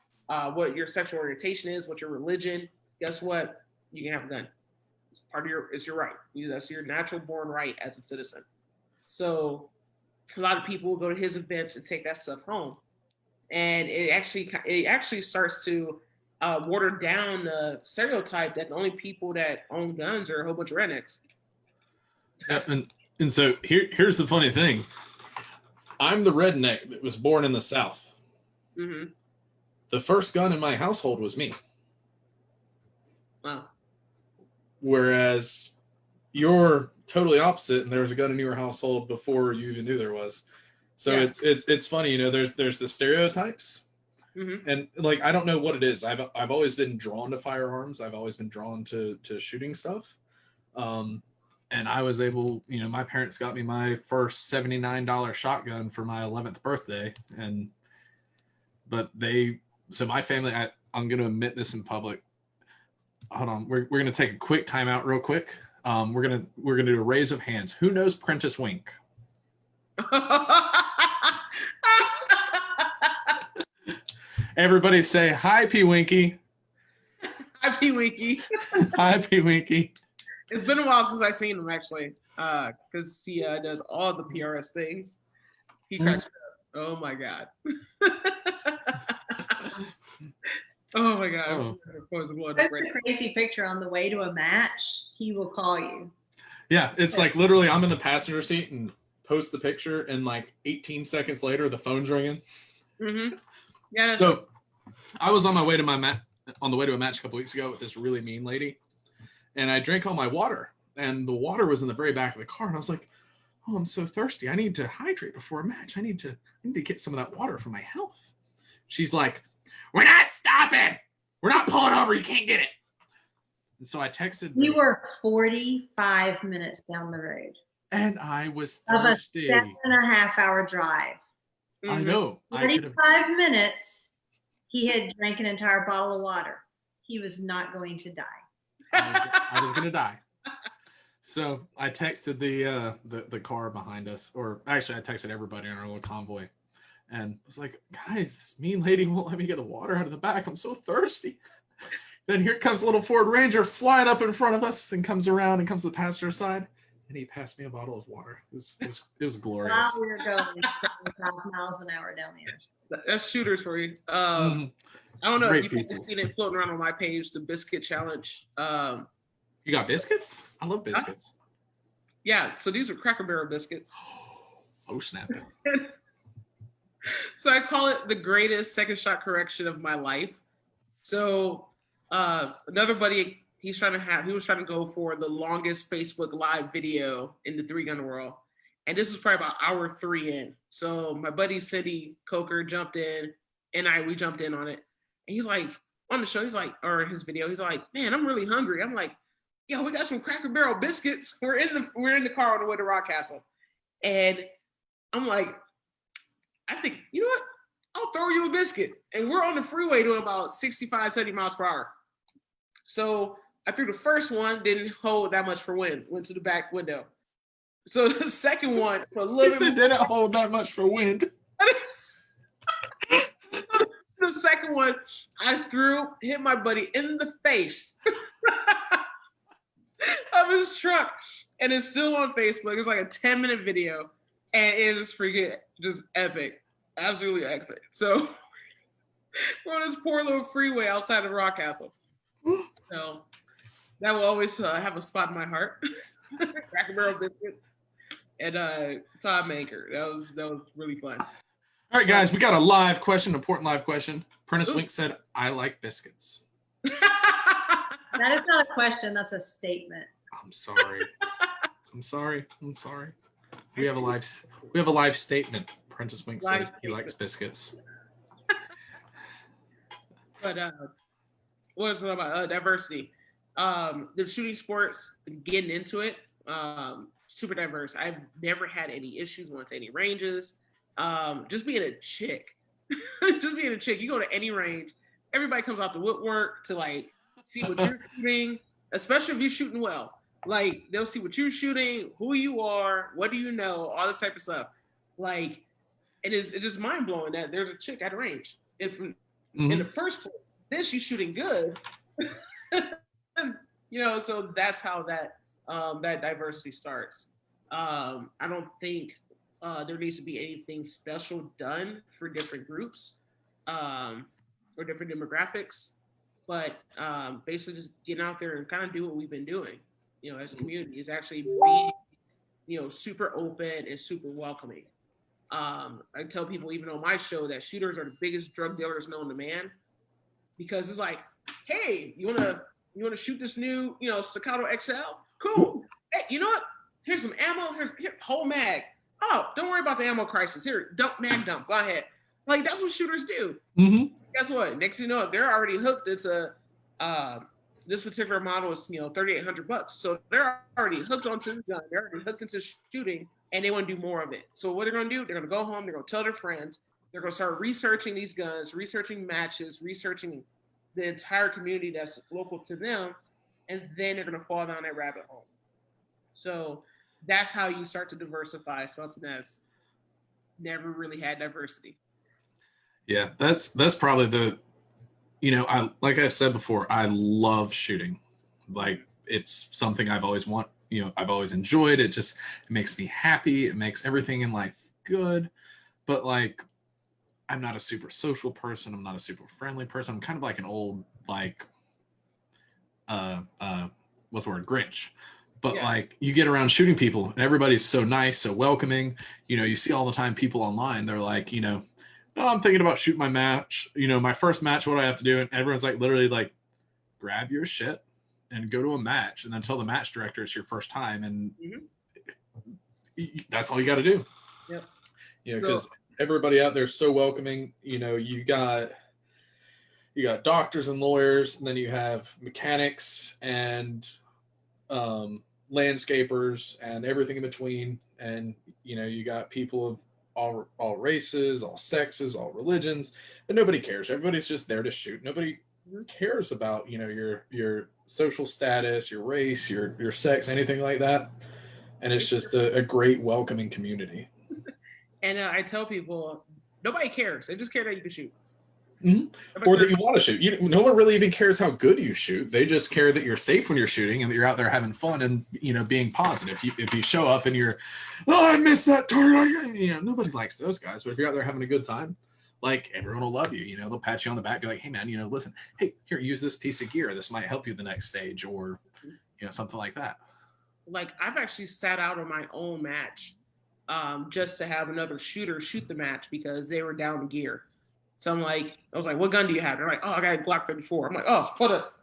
what your sexual orientation is, what your religion, guess what? You can have a gun. It's part of it's your right. That's your natural born right as a citizen. So a lot of people will go to his events and take that stuff home, and it actually starts to water down the stereotype that the only people that own guns are a whole bunch of rednecks. Yeah, and so here's the funny thing. I'm the redneck that was born in the South. Mm-hmm. The first gun in my household was me. Wow. Whereas you're totally opposite, and there was a gun in your household before you even knew there was. So Yeah. it's funny, you know. There's the stereotypes, Mm-hmm. and like I don't know what it is. I've always been drawn to firearms. I've always been drawn to shooting stuff. And I was able, you know, my parents got me my first $79 shotgun for my 11th birthday, so my family, I'm going to admit this in public. Hold on, we're going to take a quick timeout real quick. We're going to do a raise of hands. Who knows Prentice Wink? Everybody say hi, P Winky. Hi, P Winky. Hi, P Winky. It's been a while since I've seen him actually, because he does all the PRS things. He cracks me up. Oh my god. Oh my god. Oh. Post a crazy picture on the way to a match. He will call you. Yeah, it's like literally I'm in the passenger seat and post the picture, and like 18 seconds later the phone's ringing. Mm-hmm. Yeah. So I was on my way to on the way to a match a couple weeks ago with this really mean lady, and I drank all my water, and the water was in the very back of the car, and I was like, "Oh, I'm so thirsty. I need to hydrate before a match. I need to get some of that water for my health." She's like, "We're not stopping. We're not pulling over. You can't get it." And so I texted. You were 45 minutes down the road. And I was Of thirsty. a 7.5-hour drive. Mm-hmm. I know. 45 minutes, he had drank an entire bottle of water. He was not going to die. I was going to die. So I texted the car behind us, or actually I texted everybody in our little convoy, and was like, "Guys, this mean lady won't let me get the water out of the back. I'm so thirsty." Then here comes a little Ford Ranger flying up in front of us and comes around and comes to the passenger side, and he passed me a bottle of water. It was glorious. Wow, we were going 75 miles an hour down there. That's shooters for you. Mm-hmm. I don't know Great if you've people. seen it floating around on my page, the biscuit challenge. You got biscuits? I love biscuits. Yeah, so these are Cracker Barrel biscuits. Oh, snap it. So I call it the greatest second shot correction of my life. So another buddy, he was trying to go for the longest Facebook Live video in the 3-gun world. And this was probably about hour 3 in. So my buddy Cindy Coker jumped in, and we jumped in on it. And he's like, on the show, or his video, he's like, "Man, I'm really hungry." I'm like, "Yo, we got some Cracker Barrel biscuits. We're in the car on the way to Rockcastle." And I'm like, I think, you know what? I'll throw you a biscuit. And we're on the freeway doing about 65, 70 miles per hour. So I threw the first one, didn't hold that much for wind, went to the back window. So the second one, for a little bit, didn't hold that much for wind. The second one, I hit my buddy in the face of his truck. And it's still on Facebook. It's like a 10-minute video. And it is freaking just epic. Absolutely epic. So we're on this poor little freeway outside of Rockcastle. So that will always have a spot in my heart. Cracker Barrel biscuits and Todd Maker. That was really fun. All right, guys, we got a live question, important live question. Prentice Wink said, "I like biscuits." That is not a question. That's a statement. I'm sorry. I'm sorry. We have a live statement. Prentice Wink says he likes biscuits. But what is it about diversity? The shooting sports, getting into it, super diverse. I've never had any issues, went to any ranges. Just being a chick. You go to any range, everybody comes out the woodwork to like see what you're shooting. especially if you're shooting well. Like they'll see what you're shooting, who you are, what do you know, all this type of stuff. Like it's just mind blowing that there's a chick at a range. If in the first place, then she's shooting good. So that's how that diversity starts. I don't think there needs to be anything special done for different groups or different demographics, but basically just getting out there and kind of do what we've been doing, as a community, is actually be, super open and super welcoming. I tell people even on my show that shooters are the biggest drug dealers known to man, because it's like, hey, you wanna shoot this new, Staccato XL? Cool. Hey, you know what? Here's some ammo. Here's whole mag. Oh, don't worry about the ammo crisis. Here, mag dump. Go ahead. Like that's what shooters do. Mm-hmm. Guess what? Next thing you know, they're already hooked. It's this particular model is $3,800. So they're already hooked onto the gun. They're already hooked into shooting, and they want to do more of it. So what they're going to do? They're going to go home. They're going to tell their friends. They're going to start researching these guns, researching matches, researching the entire community that's local to them, and then they're going to fall down that rabbit hole. So that's how you start to diversify something that's never really had diversity. Yeah, that's probably the, I like I've said before, I love shooting. Like it's something I've always I've always enjoyed. It makes me happy. It makes everything in life good. But like, I'm not a super social person. I'm not a super friendly person. I'm kind of like an old, like, what's the word? Grinch. But like you get around shooting people and everybody's so nice, so welcoming. You see all the time people online, they're like, no, I'm thinking about shooting my match. My first match, what do I have to do? And everyone's like, literally like, grab your shit and go to a match and then tell the match director it's your first time. And that's all you got to do. Yep. Because everybody out there is so welcoming. You got doctors and lawyers, and then you have mechanics and landscapers and everything in between. And, you got people of all races, all sexes, all religions, but nobody cares. Everybody's just there to shoot. Nobody cares about, your social status, your race, your sex, anything like that. And it's just a great welcoming community. And I tell people, nobody cares. They just care that you can shoot. Mm-hmm. Or that you want to shoot. No one really even cares how good you shoot. They just care that you're safe when you're shooting and that you're out there having fun and being positive. If you show up and you're, I missed that target, nobody likes those guys. But if you're out there having a good time, like everyone will love you. They'll pat you on the back, be like, hey man, listen, hey, here, use this piece of gear. This might help you the next stage, or something like that. Like I've actually sat out on my own match, just to have another shooter shoot the match because they were down gear. So I was like, what gun do you have? They're like, oh, I got a Glock 34. I'm like, oh, hold up.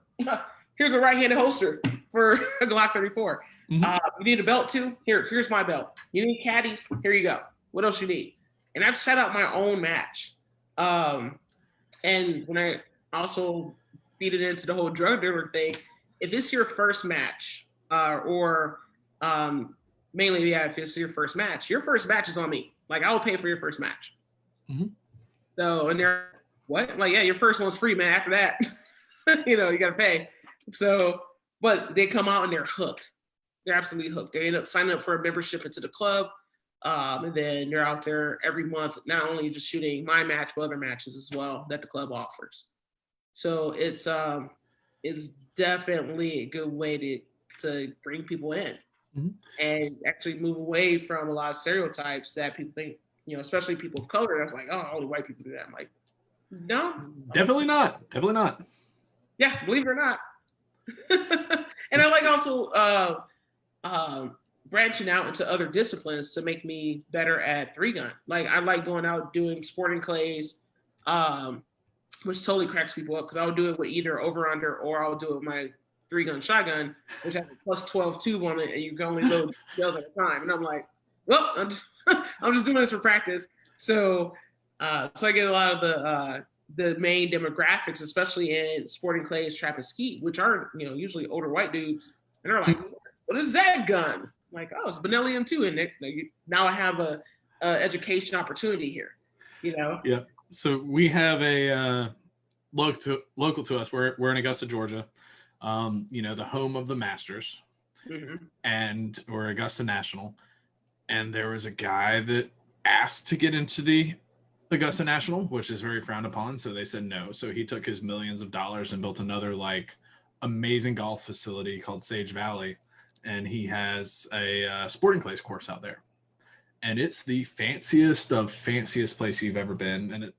Here's a right-handed holster for a Glock 34. Mm-hmm. You need a belt too? Here's my belt. You need caddies? Here you go. What else you need? And I've set out my own match. And when I also feed it into the whole drug dealer thing, if it's your first match, or mainly, if it's your first match is on me. Like I'll pay for your first match. Mm-hmm. So, and they're, what? I'm like, yeah, your first one's free, man. After that, you got to pay. So, but they come out and they're hooked. They're absolutely hooked. They end up signing up for a membership into the club. And then they're out there every month, not only just shooting my match, but other matches as well that the club offers. So it's definitely a good way to bring people in, mm-hmm. and actually move away from a lot of stereotypes that people think, especially people of color. That's like, oh, only white people do that. I'm like, no, definitely not. Definitely not. Yeah, believe it or not. And I like also branching out into other disciplines to make me better at 3-gun. Like I like going out doing sporting clays, which totally cracks people up because I'll do it with either over/under or I'll do it with my 3-gun shotgun, which has a plus 12 tube on it, and you can only load shells at a time. And I'm like, well, I'm just doing this for practice. So I get a lot of the main demographics, especially in sporting clays, trap and skeet, which are usually older white dudes, and they're like, what is that gun? I'm like, oh, it's Benelli M2, and now I have a education opportunity here. Yeah. So we have a local to us. We're in Augusta, Georgia. the home of the Masters or Augusta National. And there was a guy that asked to get into the Augusta National, which is very frowned upon. So they said no. So he took his millions of dollars and built another like amazing golf facility called Sage Valley. And he has a sporting clays course out there. And it's the fanciest place you've ever been. And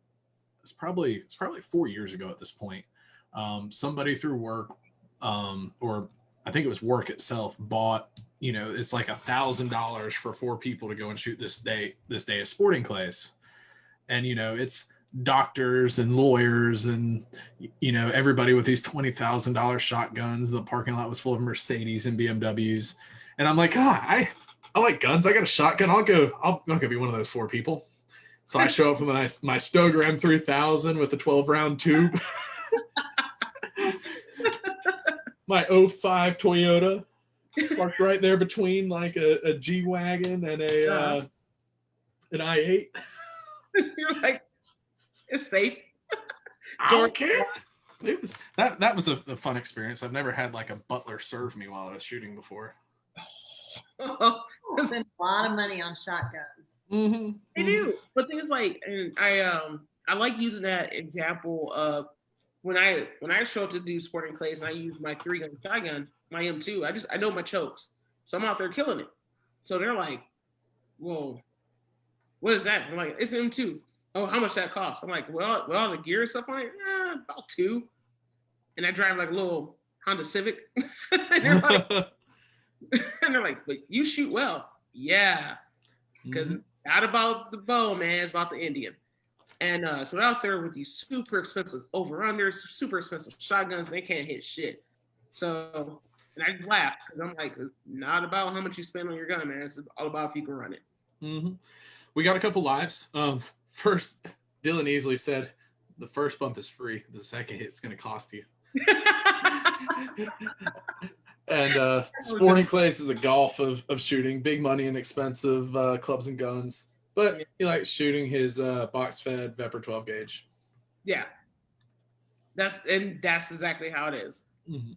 it's probably 4 years ago at this point. Somebody through work, or I think it was work itself, bought, it's like $1,000 for 4 people to go and shoot this day of sporting clays. And, it's doctors and lawyers and, everybody with these $20,000 shotguns. The parking lot was full of Mercedes and BMWs. And I'm like, I like guns. I got a shotgun. I'll go be one of those 4 people. So I show up with my Stoger M3000 with the 12-round tube. My 05 Toyota parked right there between like a G-Wagon and an i8. You're like, it's safe. I don't care. It was that was a fun experience. I've never had like a butler serve me while I was shooting before. Spend a lot of money on shotguns. Mm-hmm. They do, but things like, and I like using that example of when I show up to do sporting clays and I use my 3-gun shotgun, my M2. I know my chokes, so I'm out there killing it. So they're like, "Whoa, what is that?" I'm like, "It's an M2." "Oh, how much that cost?" I'm like, "Well, with all the gear and stuff on it, about 2." And I drive like a little Honda Civic, and they're like, "But you shoot well." "Yeah, because it's not about the bow, man. It's about the Indian." And so they're out there with these super expensive over-unders, super expensive shotguns. They can't hit shit. So, and I just laugh because I'm like, it's not about how much you spend on your gun, man. It's all about if you can run it. Mm-hmm. We got a couple lives. First, Dylan easily said, the first bump is free. The second hit's going to cost you. And sporting clays is the golf of shooting. Big money and expensive clubs and guns. But he likes shooting his box-fed Vepr 12 gauge. Yeah. That's exactly how it is. Mm-hmm.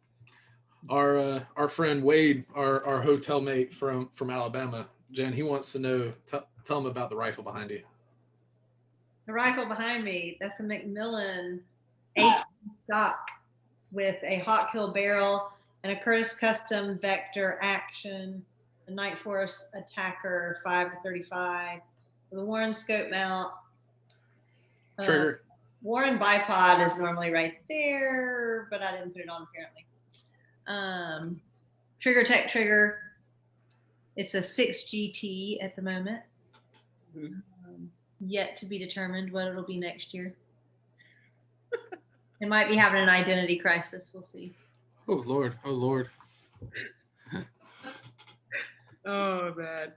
Our friend Wade, our hotel mate from Alabama, Jen, he wants to know, tell him about the rifle behind you. The rifle behind me, that's a Macmillan H stock with a Hawk Hill barrel and a Curtis Custom Vector Action, a Night Force Attacker 5-35, with a Warren scope mount. Trigger. Warren bipod is normally right there, but I didn't put it on apparently. Trigger Tech trigger. It's a 6 GT at the moment. Yet to be determined what it'll be next year. It might be having an identity crisis. We'll see. Oh, Lord. Oh, Lord. Oh, man.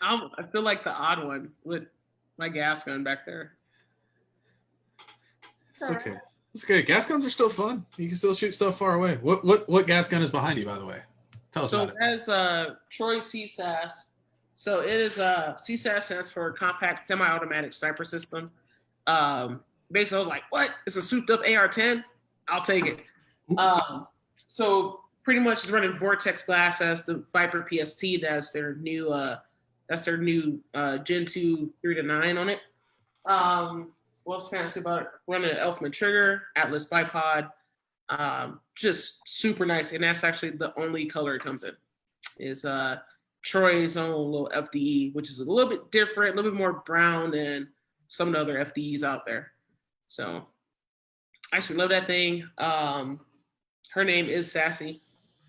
I feel like the odd one with my gas gun back there. It's okay. It's okay. Gas guns are still fun. You can still shoot stuff far away. What gas gun is behind you, by the way? Tell us about it. So that's Troy CSAS. So it is CSAS stands for Compact Semi-Automatic Sniper System. Basically, I was like, what? It's a souped-up AR-10? I'll take it. So pretty much it's running Vortex glass. That's the Viper PST. That's their new Gen 2 3-9 on it. What's fancy about it? Running an Elfman trigger, Atlas bipod. Just super nice. And that's actually the only color it comes in. Is Troy's own little FDE, which is a little bit different, a little bit more brown than some of the other FDEs out there. So I actually love that thing. Her name is Sassy.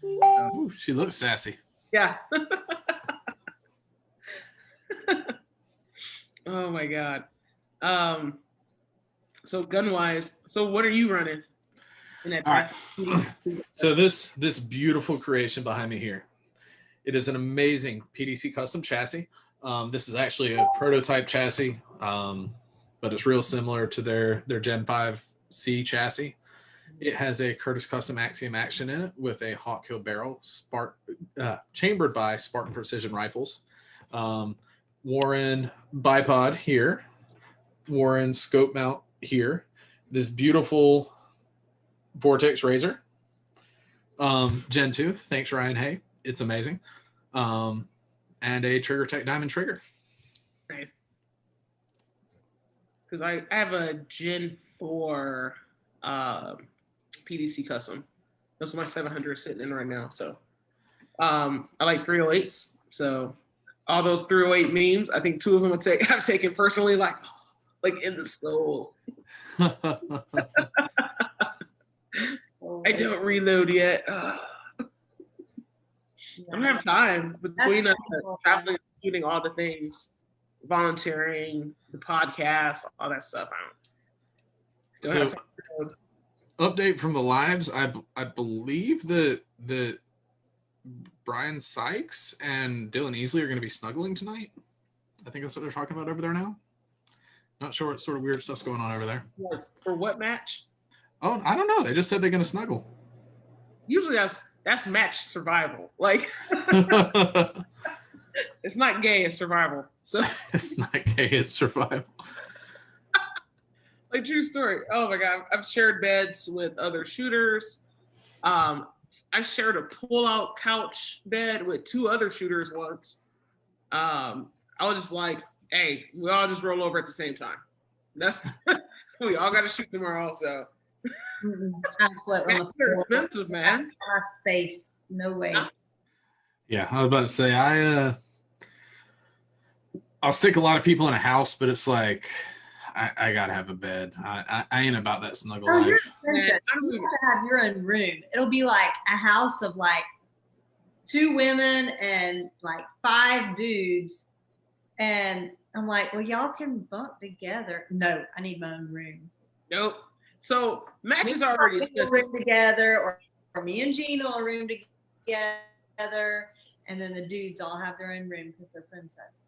Ooh, she looks sassy. Yeah. Oh my God. So gun wise, so what are you running? In that All right. So this beautiful creation behind me here, it is an amazing PDC custom chassis. This is actually a prototype chassis, but it's real similar to their Gen 5C chassis. It has a Curtis Custom Axiom action in it with a Hawk Hill barrel, chambered by Spartan Precision rifles. Warren bipod here, Warren scope mount here. This beautiful Vortex Razor. Gen 2, thanks Ryan Hay. It's amazing. And a Trigger Tech Diamond Trigger. Nice. Because I have a Gen 4 PDC custom. That's my 700 sitting in right now. So I like 308s. So all those 308 memes, I think 2 of them I've taken personally, like in the soul. I don't reload yet. I don't have time between traveling, shooting all the things, volunteering, the podcast, all that stuff. I don't have time to update from the lives. I believe that Brian Sykes and Dylan Easley are going to be snuggling tonight. I think that's what they're talking about over there now. Not sure what sort of weird stuff's going on over there. For what match? Oh, I don't know. They just said they're going to snuggle. Usually that's match survival. Like it's not gay, it's survival. So it's not gay, it's survival. Like true story. Oh my God. I've shared beds with other shooters. I shared a pull-out couch bed with 2 other shooters once. I was just like, hey, we all just roll over at the same time. That's we all got to shoot tomorrow. So they're expensive, man. Space, no way. Yeah, I was about to say I'll stick a lot of people in a house, but it's like I gotta have a bed. I ain't about that snuggle life. You gotta have your own room. It'll be like a house of like 2 women and like 5 dudes. And I'm like, well, y'all can bunk together. No, I need my own room. Nope. So matches are already room together, or me and Gina will room together, and then the dudes all have their own room because they're princesses.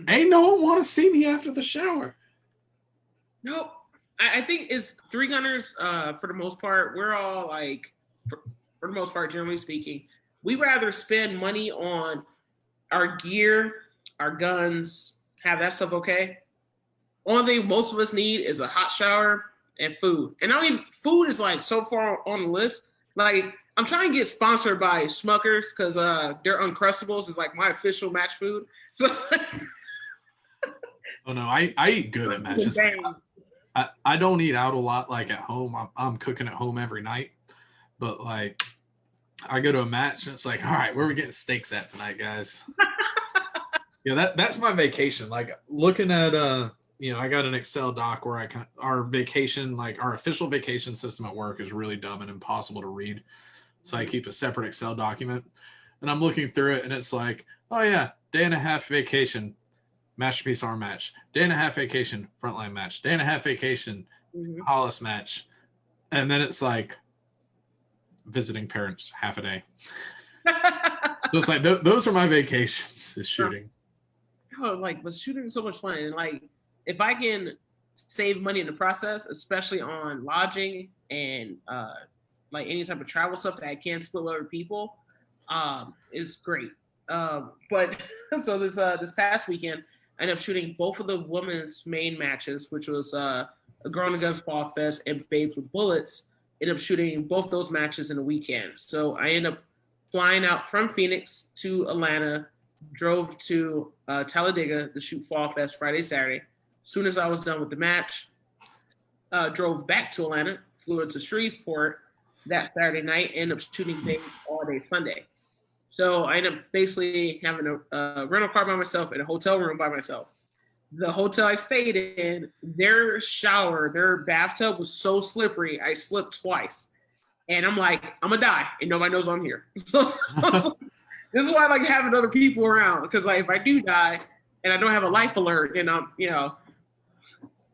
Ain't no one want to see me after the shower. Nope. I think it's 3 gunners for the most part. We're all like, for the most part, generally speaking, we rather spend money on our gear, our guns, have that stuff okay. Only thing most of us need is a hot shower and food. And food is like so far on the list. Like I'm trying to get sponsored by Smuckers because their Uncrustables is like my official match food. So oh no, I eat good at matches. I don't eat out a lot like at home. I'm cooking at home every night. But like I go to a match and it's like, all right, where are we getting steaks at tonight, guys? Yeah, that's my vacation. Like looking at I got an Excel doc where our vacation, like our official vacation system at work is really dumb and impossible to read. So I keep a separate Excel document and I'm looking through it and it's like, oh yeah, 1.5 day vacation, Masterpiece arm match, 1.5 day vacation, frontline match, 1.5 day vacation, Hollis match. And then it's like visiting parents, half a day. So it's like, those are my vacations, is shooting. Oh, but shooting is so much fun. And like, if I can save money in the process, especially on lodging and like any type of travel stuff that I can split with other people, is great. But so this past weekend, I ended up shooting both of the women's main matches, which was a Girl in the Guns Fall Fest and Babes with Bullets. Ended up shooting both those matches in a weekend. So I ended up flying out from Phoenix to Atlanta, drove to Talladega to shoot Fall Fest Friday, Saturday. As soon as I was done with the match, drove back to Atlanta, flew into Shreveport that Saturday night, ended up shooting Babes all day Sunday. So I ended up basically having a rental car by myself and a hotel room by myself. The hotel I stayed in, their bathtub was so slippery, I slipped twice. And I'm like, I'm gonna die, and nobody knows I'm here. So this is why I like having other people around, because like if I do die and I don't have a life alert, and I'm,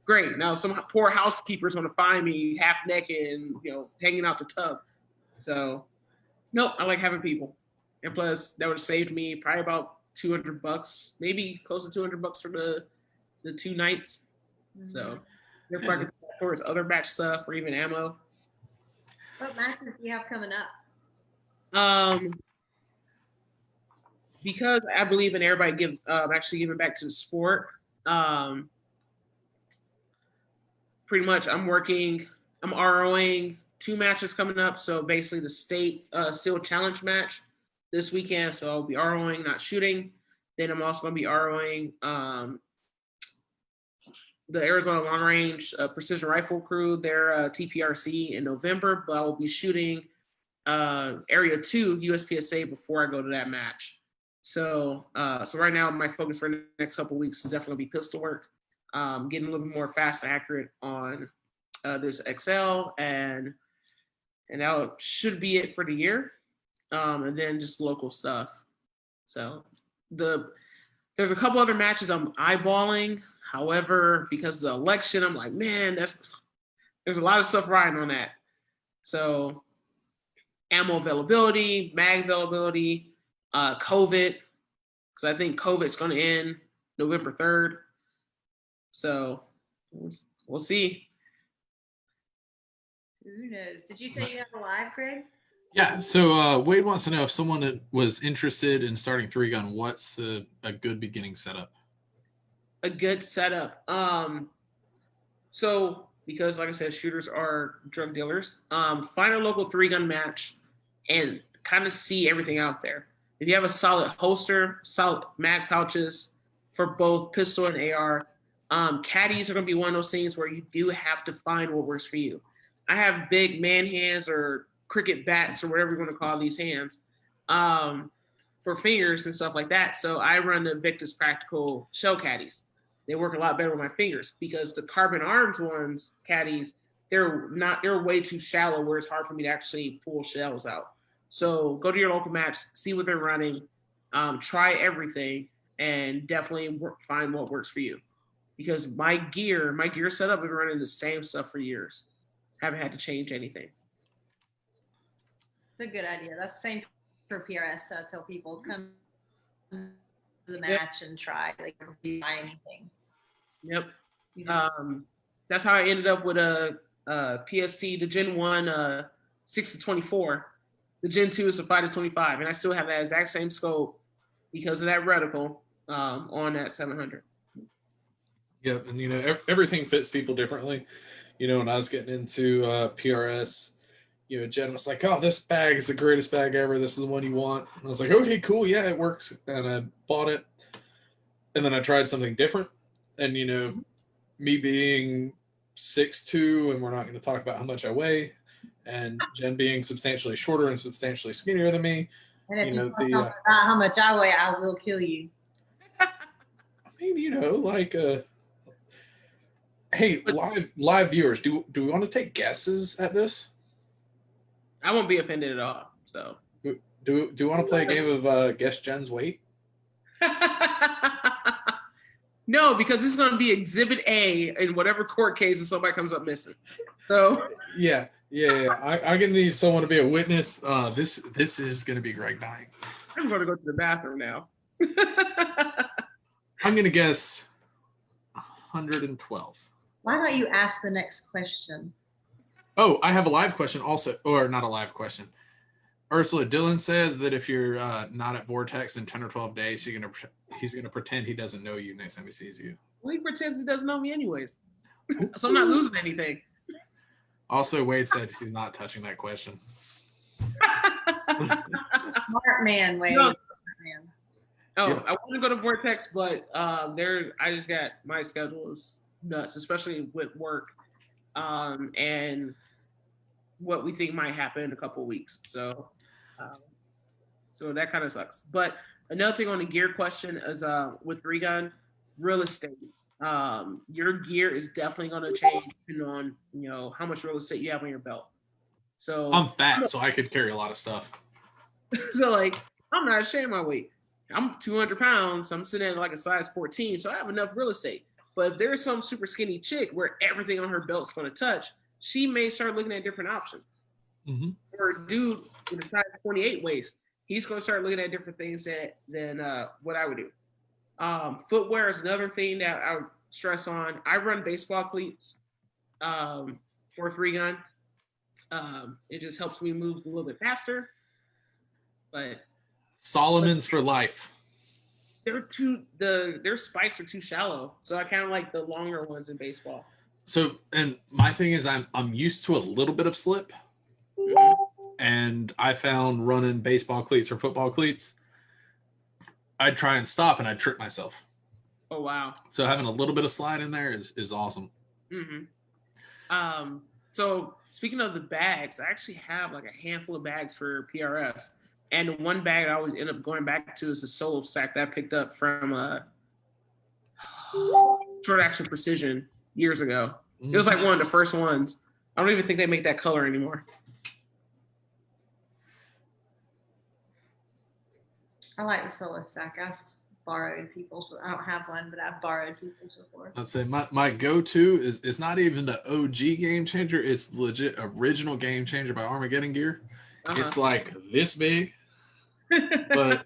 great. Now some poor housekeeper's gonna find me half naked and hanging out the tub. So nope, I like having people. And plus, that would have saved me probably about $200, maybe close to $200 for the 2 nights. So they're probably towards other match stuff or even ammo. What matches do you have coming up? Because I believe in everybody actually giving back to the sport. Pretty much, I'm working I'm ROing 2 matches coming up. So basically the state steel challenge match this weekend. So I'll be ROing, not shooting. Then I'm also going to be ROing the Arizona Long Range Precision Rifle Crew, their TPRC in November, but I will be shooting Area 2 USPSA before I go to that match. So right now my focus for the next couple of weeks is definitely going to be pistol work, getting a little bit more fast and accurate on this XL, and that should be it for the year, and then just local stuff. So there's a couple other matches I'm eyeballing. However, because of the election, I'm like, man, there's a lot of stuff riding on that. So ammo availability, mag availability, COVID, because I think COVID's going to end November 3rd. So we'll see. Who knows? Did you say you have a live, Greg? Yeah. So Wade wants to know if someone was interested in starting 3-gun, what's a good beginning setup? A good setup. So because like I said, shooters are drug dealers. Find a local 3-gun match and kind of see everything out there. If you have a solid holster, solid mag pouches for both pistol and AR, caddies are going to be one of those things where you do have to find what works for you. I have big man hands or cricket bats or whatever you want to call these hands for fingers and stuff like that. So I run the Victus Practical shell caddies. They work a lot better with my fingers because the carbon arms ones, caddies, they're way too shallow where it's hard for me to actually pull shells out. So go to your local match, see what they're running, try everything, and definitely find what works for you. Because my gear setup, I've been running the same stuff for years. Haven't had to change anything. It's a good idea. That's the same for PRS. So I tell people come to the match and try. Like, don't buy anything. Yep. That's how I ended up with a PST, the Gen 1 6-24. The Gen 2 is a 5-25, and I still have that exact same scope because of that reticle on that 700. Yeah, and everything fits people differently. When I was getting into PRS, Jen was like, "Oh, this bag is the greatest bag ever. This is the one you want." And I was like, "Okay, cool, yeah, it works." And I bought it, and then I tried something different. And me being 6'2", and we're not going to talk about how much I weigh, and Jen being substantially shorter and substantially skinnier than me. And if you talk about how much I weigh, I will kill you. I mean, hey, live viewers, do we want to take guesses at this? I won't be offended at all. So do you want to play a game of guess Jen's weight? No, because this is going to be Exhibit A in whatever court case if somebody comes up missing. So yeah. I'm gonna need someone to be a witness. This is gonna be Greg dying. I'm going to go to the bathroom now. I'm gonna guess 112. Why don't you ask the next question? Oh, I have a live question also, or not a live question. Ursula, Dylan said that if you're not at Vortex in 10 or 12 days, he's gonna pretend he doesn't know you next time he sees you. Well, he pretends he doesn't know me anyways. So I'm not losing anything. Also, Wade said he's not touching that question. Smart man, Wade. No. Smart man. Oh, Yeah. I want to go to Vortex, but I just got my schedule is nuts, especially with work, and what we think might happen in a couple of weeks. So that kind of sucks. But another thing on the gear question is with 3-gun, real estate. Your gear is definitely going to change depending on how much real estate you have on your belt. So I'm fat, so I could carry a lot of stuff. So like, I'm not ashamed of my weight. I'm 200 pounds. So I'm sitting at like a size 14, so I have enough real estate. But if there's some super skinny chick where everything on her belt's going to touch, she may start looking at different options. Mm-hmm. Or a dude with a size 28 waist, he's going to start looking at different things than what I would do. Footwear is another thing that I would stress on. I run baseball cleats for 3-gun. It just helps me move a little bit faster. But Solomon's for life. their spikes are too shallow, so I kind of like the longer ones in baseball. So, and my thing is I'm used to a little bit of slip, and I found running baseball cleats or football cleats, I'd try and stop and I'd trip myself. Oh wow. So having a little bit of slide in there is awesome. So speaking of the bags, I actually have like a handful of bags for PRS. And one bag I always end up going back to is the solo sack that I picked up from Short Action Precision years ago. It was like one of the first ones. I don't even think they make that color anymore. I like the solo sack. I've borrowed people's. I don't have one, but I've borrowed people's before. I'd say my go-to is not even the OG Game Changer. It's legit original Game Changer by Armageddon Gear. It's like this big, but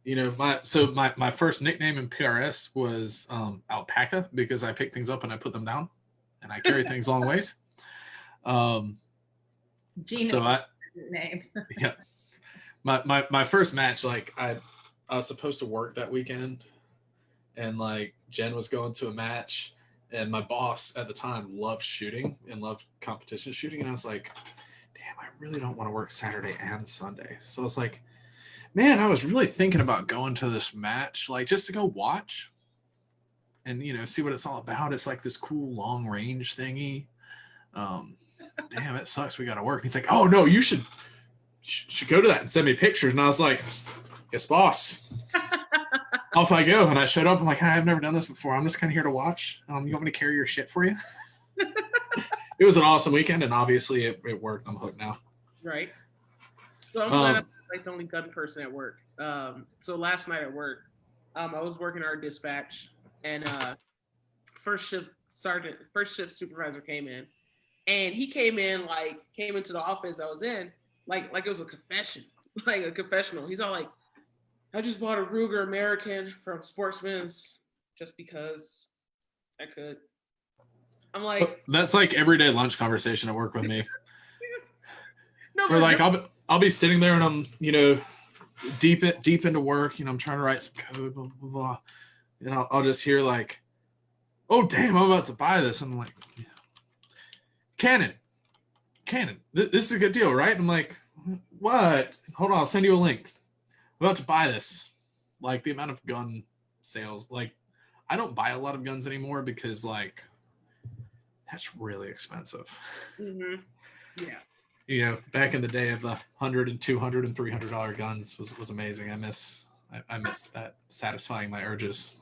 you know, my first nickname in PRS was Alpaca, because I pick things up and I put them down, and I carry things long ways. Gina, so I name. Yeah, my first match, like I was supposed to work that weekend, and like Jen was going to a match, and my boss at the time loved shooting and loved competition shooting, and I was like, damn, I really don't want to work Saturday and Sunday. So I was like, man, I was really thinking about going to this match, like just to go watch and, you know, see what it's all about. It's like this cool long range thingy. Damn, it sucks. We got to work. And he's like, oh no, you should go to that and send me pictures. And I was like, yes, boss. Off I go. And I showed up. I'm like, hi, I've never done this before. I'm just kind of here to watch. You want me to carry your shit for you? It was an awesome weekend, and obviously it worked. I'm hooked now. Right. So I'm glad I'm like the only gun person at work. So last night at work, I was working our dispatch, and first shift supervisor came in, and he came into the office I was in like it was a confession, like a confessional. He's all like, I just bought a Ruger American from Sportsman's just because I could. I'm like, that's like everyday lunch conversation at work with me. No, We're like, I'll be sitting there and I'm, you know, deep into work, you know, I'm trying to write some code, blah, blah, blah. And I'll just hear like, oh, damn, I'm about to buy this. And I'm like, yeah. Canon, this is a good deal, right? And I'm like, what? Hold on, I'll send you a link. I'm about to buy this. Like the amount of gun sales, like I don't buy a lot of guns anymore because like, that's really expensive. Mm-hmm. Yeah. You know, back in the day of the $100 and $200 and $300 guns was amazing. I miss that satisfying my urges.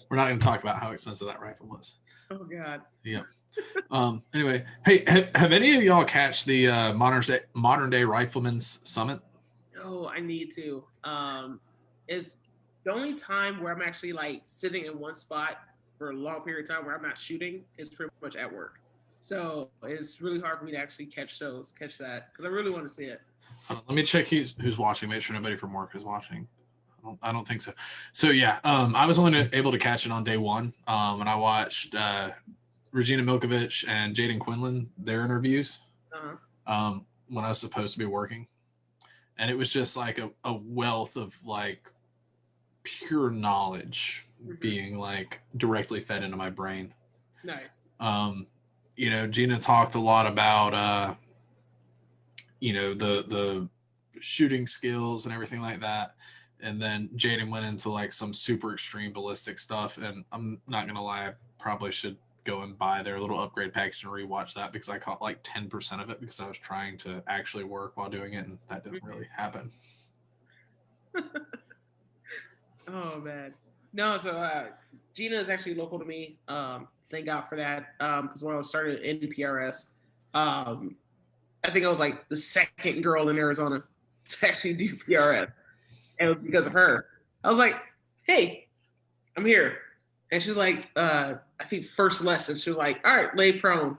We're not going to talk about how expensive that rifle was. Oh God. Yeah. Anyway, hey, have any of y'all catch the modern day Rifleman's Summit? No, I need to. It's the only time where I'm actually like sitting in one spot for a long period of time where I'm not shooting is pretty much at work. So it's really hard for me to actually catch that because I really want to see it. Let me check who's watching. Make sure nobody from work is watching. I don't think so. So yeah, I was only able to catch it on day one, and I watched Regina Milkovich and Jaden Quinlan, their interviews, when I was supposed to be working, and it was just like a wealth of like pure knowledge being like directly fed into my brain. Nice. You know, Gina talked a lot about you know, the shooting skills and everything like that, and then Jaden went into like some super extreme ballistic stuff, and I'm not gonna lie, I probably should go and buy their little upgrade package and rewatch that because I caught like 10% of it because I was trying to actually work while doing it, and that didn't really happen. Oh man. No, so Gina is actually local to me. Thank God for that. Because when I was started in PRS, I think I was like the second girl in Arizona to actually do PRS. And it was because of her. I was like, hey, I'm here. And she's like, I think first lesson, she was like, all right, lay prone.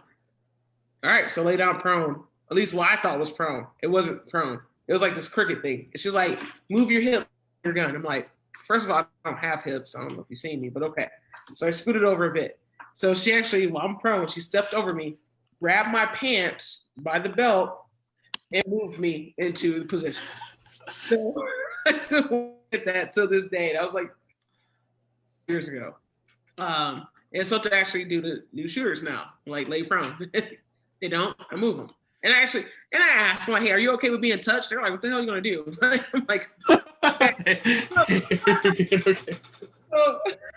All right, so lay down prone. At least what I thought was prone. It wasn't prone. It was like this cricket thing. And she was like, move your hip, your gun. I'm like, first of all, I don't have hips. I don't know if you've seen me, but okay. So I scooted over a bit. So she actually, while I'm prone, she stepped over me, grabbed my pants by the belt, and moved me into the position. So I still at that till this day. That was like years ago. It's something to actually do to new shooters now, like lay prone. They don't, I move them. And I ask them, like, hey, are you okay with being touched? They're like, what the hell are you gonna do? I'm like, okay.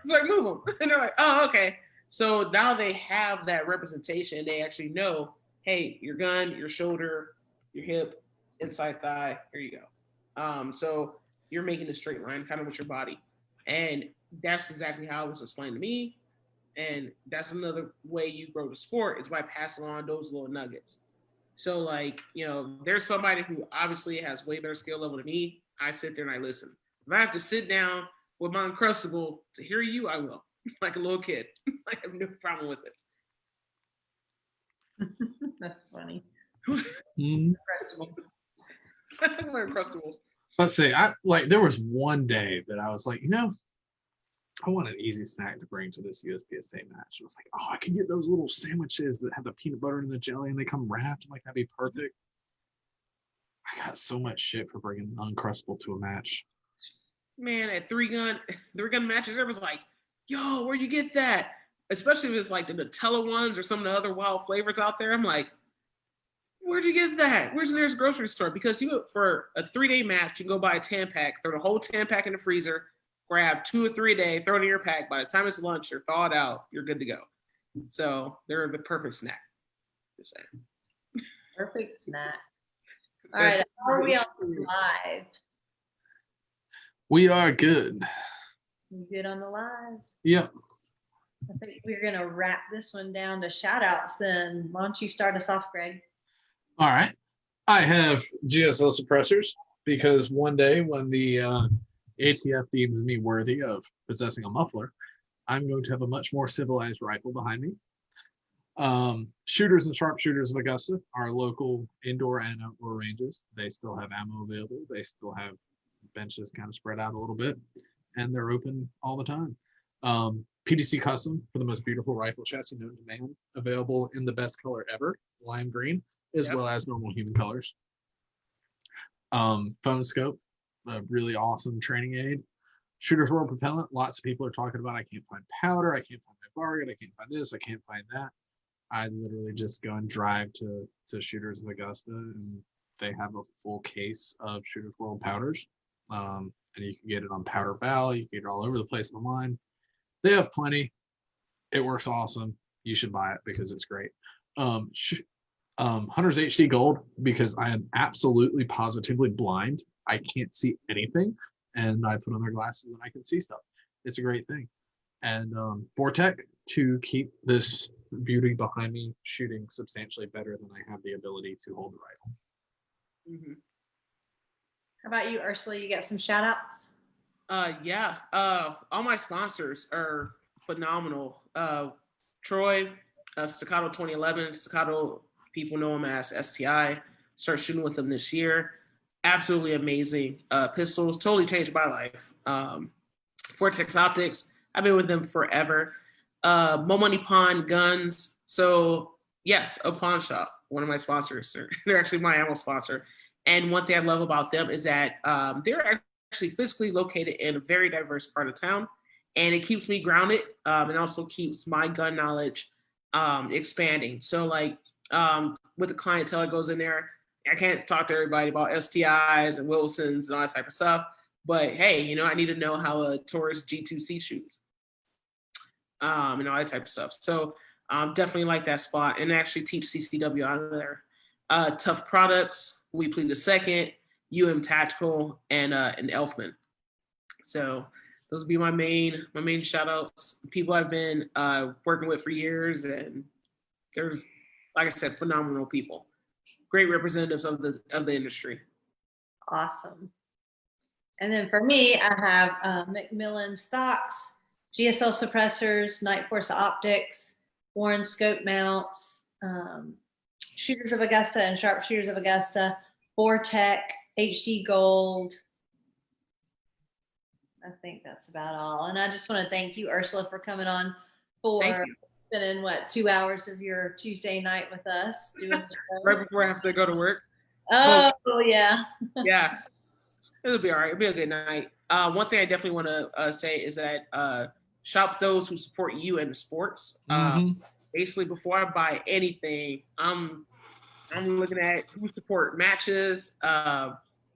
So I move them. And they're like, oh, okay. So now they have that representation. They actually know, hey, your gun, your shoulder, your hip, inside thigh, here you go. So you're making a straight line kind of with your body. And that's exactly how it was explained to me. And that's another way you grow the sport is by passing on those little nuggets. So like, there's somebody who obviously has way better skill level than me. I sit there and I listen. If I have to sit down with my Uncrustable to hear you, I will. Like a little kid. I have no problem with it. That's funny. Uncrustable. My Uncrustables. Let's see. There was one day that I was like, I want an easy snack to bring to this USPSA match. I was like, oh, I can get those little sandwiches that have the peanut butter and the jelly and they come wrapped. Like, that'd be perfect. I got so much shit for bringing Uncrustable to a match. Man, at three gun matches, everyone's like, yo, where'd you get that? Especially if it's like the Nutella ones or some of the other wild flavors out there. I'm like, where'd you get that? Where's the nearest grocery store? Because for a 3-day match, you can go buy a 10-pack, throw the whole 10-pack in the freezer, grab 2 or 3 a day, throw it in your pack. By the time it's lunch, they're thawed out. You're good to go. So they're the perfect snack. Just saying. Perfect snack. All right, how are we on live? We are good. You good on the lives? Yep. I think we're going to wrap this one down to shout outs then. Why don't you start us off, Greg? All right. I have GSL suppressors because one day when the ATF deems me worthy of possessing a muffler, I'm going to have a much more civilized rifle behind me. Shooters and Sharpshooters of Augusta, our local indoor and outdoor ranges, they still have ammo available. They still have benches kind of spread out a little bit, and they're open all the time. PDC Custom for the most beautiful rifle chassis known to man, available in the best color ever, lime green, as well as normal human colors. Phone scope, a really awesome training aid. Shooter's World Propellant, lots of people are talking about, I can't find powder, I can't find my bargain, I can't find this, I can't find that. I literally just go and drive to Shooters of Augusta, and they have a full case of Shooters World powders. And you can get it on Powder Valley, you can get it all over the place online. They have plenty. It works awesome. You should buy it because it's great. Hunter's HD Gold, because I am absolutely positively blind. I can't see anything, and I put on their glasses and I can see stuff. It's a great thing. And Vortec to keep this beauty behind me shooting substantially better than I have the ability to hold the rifle. Mm-hmm. How about you, Ursula? You got some shout outs? Yeah. All my sponsors are phenomenal. Troy, Staccato 2011, Staccato, people know him as STI. Start shooting with him this year. Absolutely amazing. Pistols totally changed my life. Vortex Optics, I've been with them forever. Mo Money Pawn Guns. So yes, a pawn shop, one of my sponsors. They're actually my ammo sponsor. And one thing I love about them is that they're actually physically located in a very diverse part of town, and it keeps me grounded and also keeps my gun knowledge expanding. So like with the clientele that goes in there, I can't talk to everybody about STIs and Wilsons and all that type of stuff, but hey, I need to know how a Taurus G2C shoots and all that type of stuff. So definitely like that spot, and actually teach CCW out of there. Tough Products, We Plead the Second, Tactical, and Elfman. So those would be my main shout outs. People I've been working with for years, and there's, like I said, phenomenal people, great representatives of the industry. Awesome. And then for me, I have Macmillan Stocks, GSL Suppressors, Night Force Optics, Warren Scope Mounts, Shooters of Augusta and Sharpshooters of Augusta, Vortec, HD Gold. I think that's about all. And I just want to thank you, Ursula, for coming on for spending 2 hours of your Tuesday night with us doing the show. Right before I have to go to work. Oh, yeah. Yeah. It'll be all right. It'll be a good night. One thing I definitely want to say is that shop those who support you in the sports. Basically, before I buy anything, I'm looking at who support matches,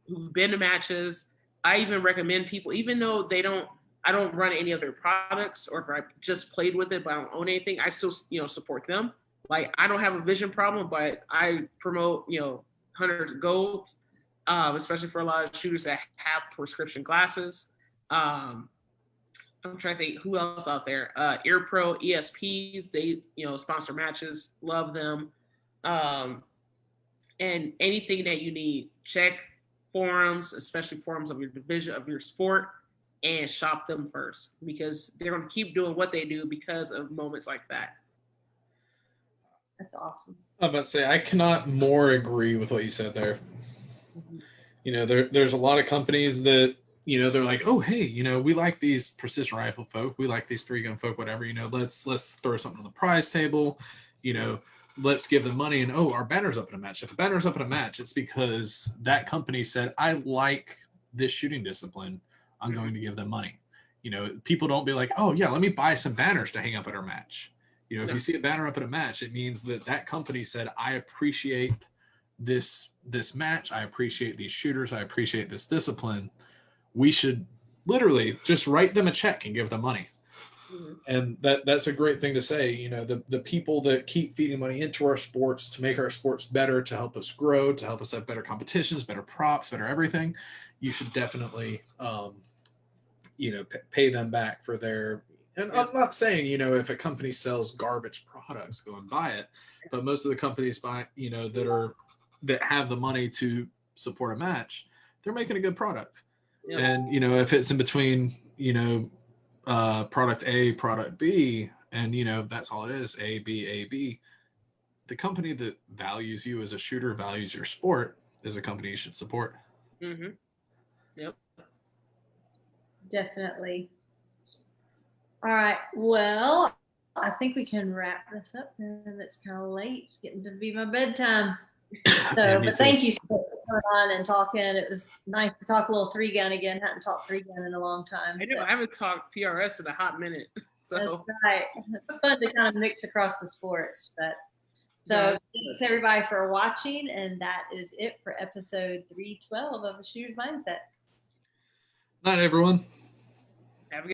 who've been to matches. I even recommend people, even though I don't run any of their products, or if I just played with it but I don't own anything, I still support them. Like, I don't have a vision problem, but I promote 100 golds, especially for a lot of shooters that have prescription glasses. I'm trying to think who else out there. Ear Pro, ESPs, they sponsor matches. Love them. And anything that you need, check forums, especially forums of your division of your sport, and shop them first, because they're going to keep doing what they do because of moments like that. That's awesome. I'm about to say, I cannot more agree with what you said there. There's a lot of companies that, they're like, oh, hey, we like these precision rifle folk. We like these 3-gun folk, whatever, let's throw something on the prize table, let's give them money. And, oh, our banner's up in a match. If a banner's up in a match, it's because that company said, I like this shooting discipline. I'm going to give them money. People don't be like, oh, yeah, let me buy some banners to hang up at our match. If you see a banner up at a match, it means that company said, I appreciate this match. I appreciate these shooters. I appreciate this discipline. We should literally just write them a check and give them money. And that's a great thing to say. The people that keep feeding money into our sports to make our sports better, to help us grow, to help us have better competitions, better props, better everything, you should definitely pay them back for their. And I'm not saying, if a company sells garbage products, go and buy it. But most of the companies that have the money to support a match, they're making a good product. Yep. And, if it's in between, product A, product B, and, that's all it is, A, B, the company that values you as a shooter, values your sport, is a company you should support. Yep. Definitely. All right. Well, I think we can wrap this up, and it's kind of late. It's getting to be my bedtime. But thank you so much for coming on and talking. It was nice to talk a little 3-gun again. Hadn't talked 3-gun in a long time. I know. I haven't talked PRS in a hot minute. So. That's right. It's fun to kind of mix across the sports. Thanks everybody for watching, and that is it for episode 312 of The Shooter's Mindset. Night, everyone.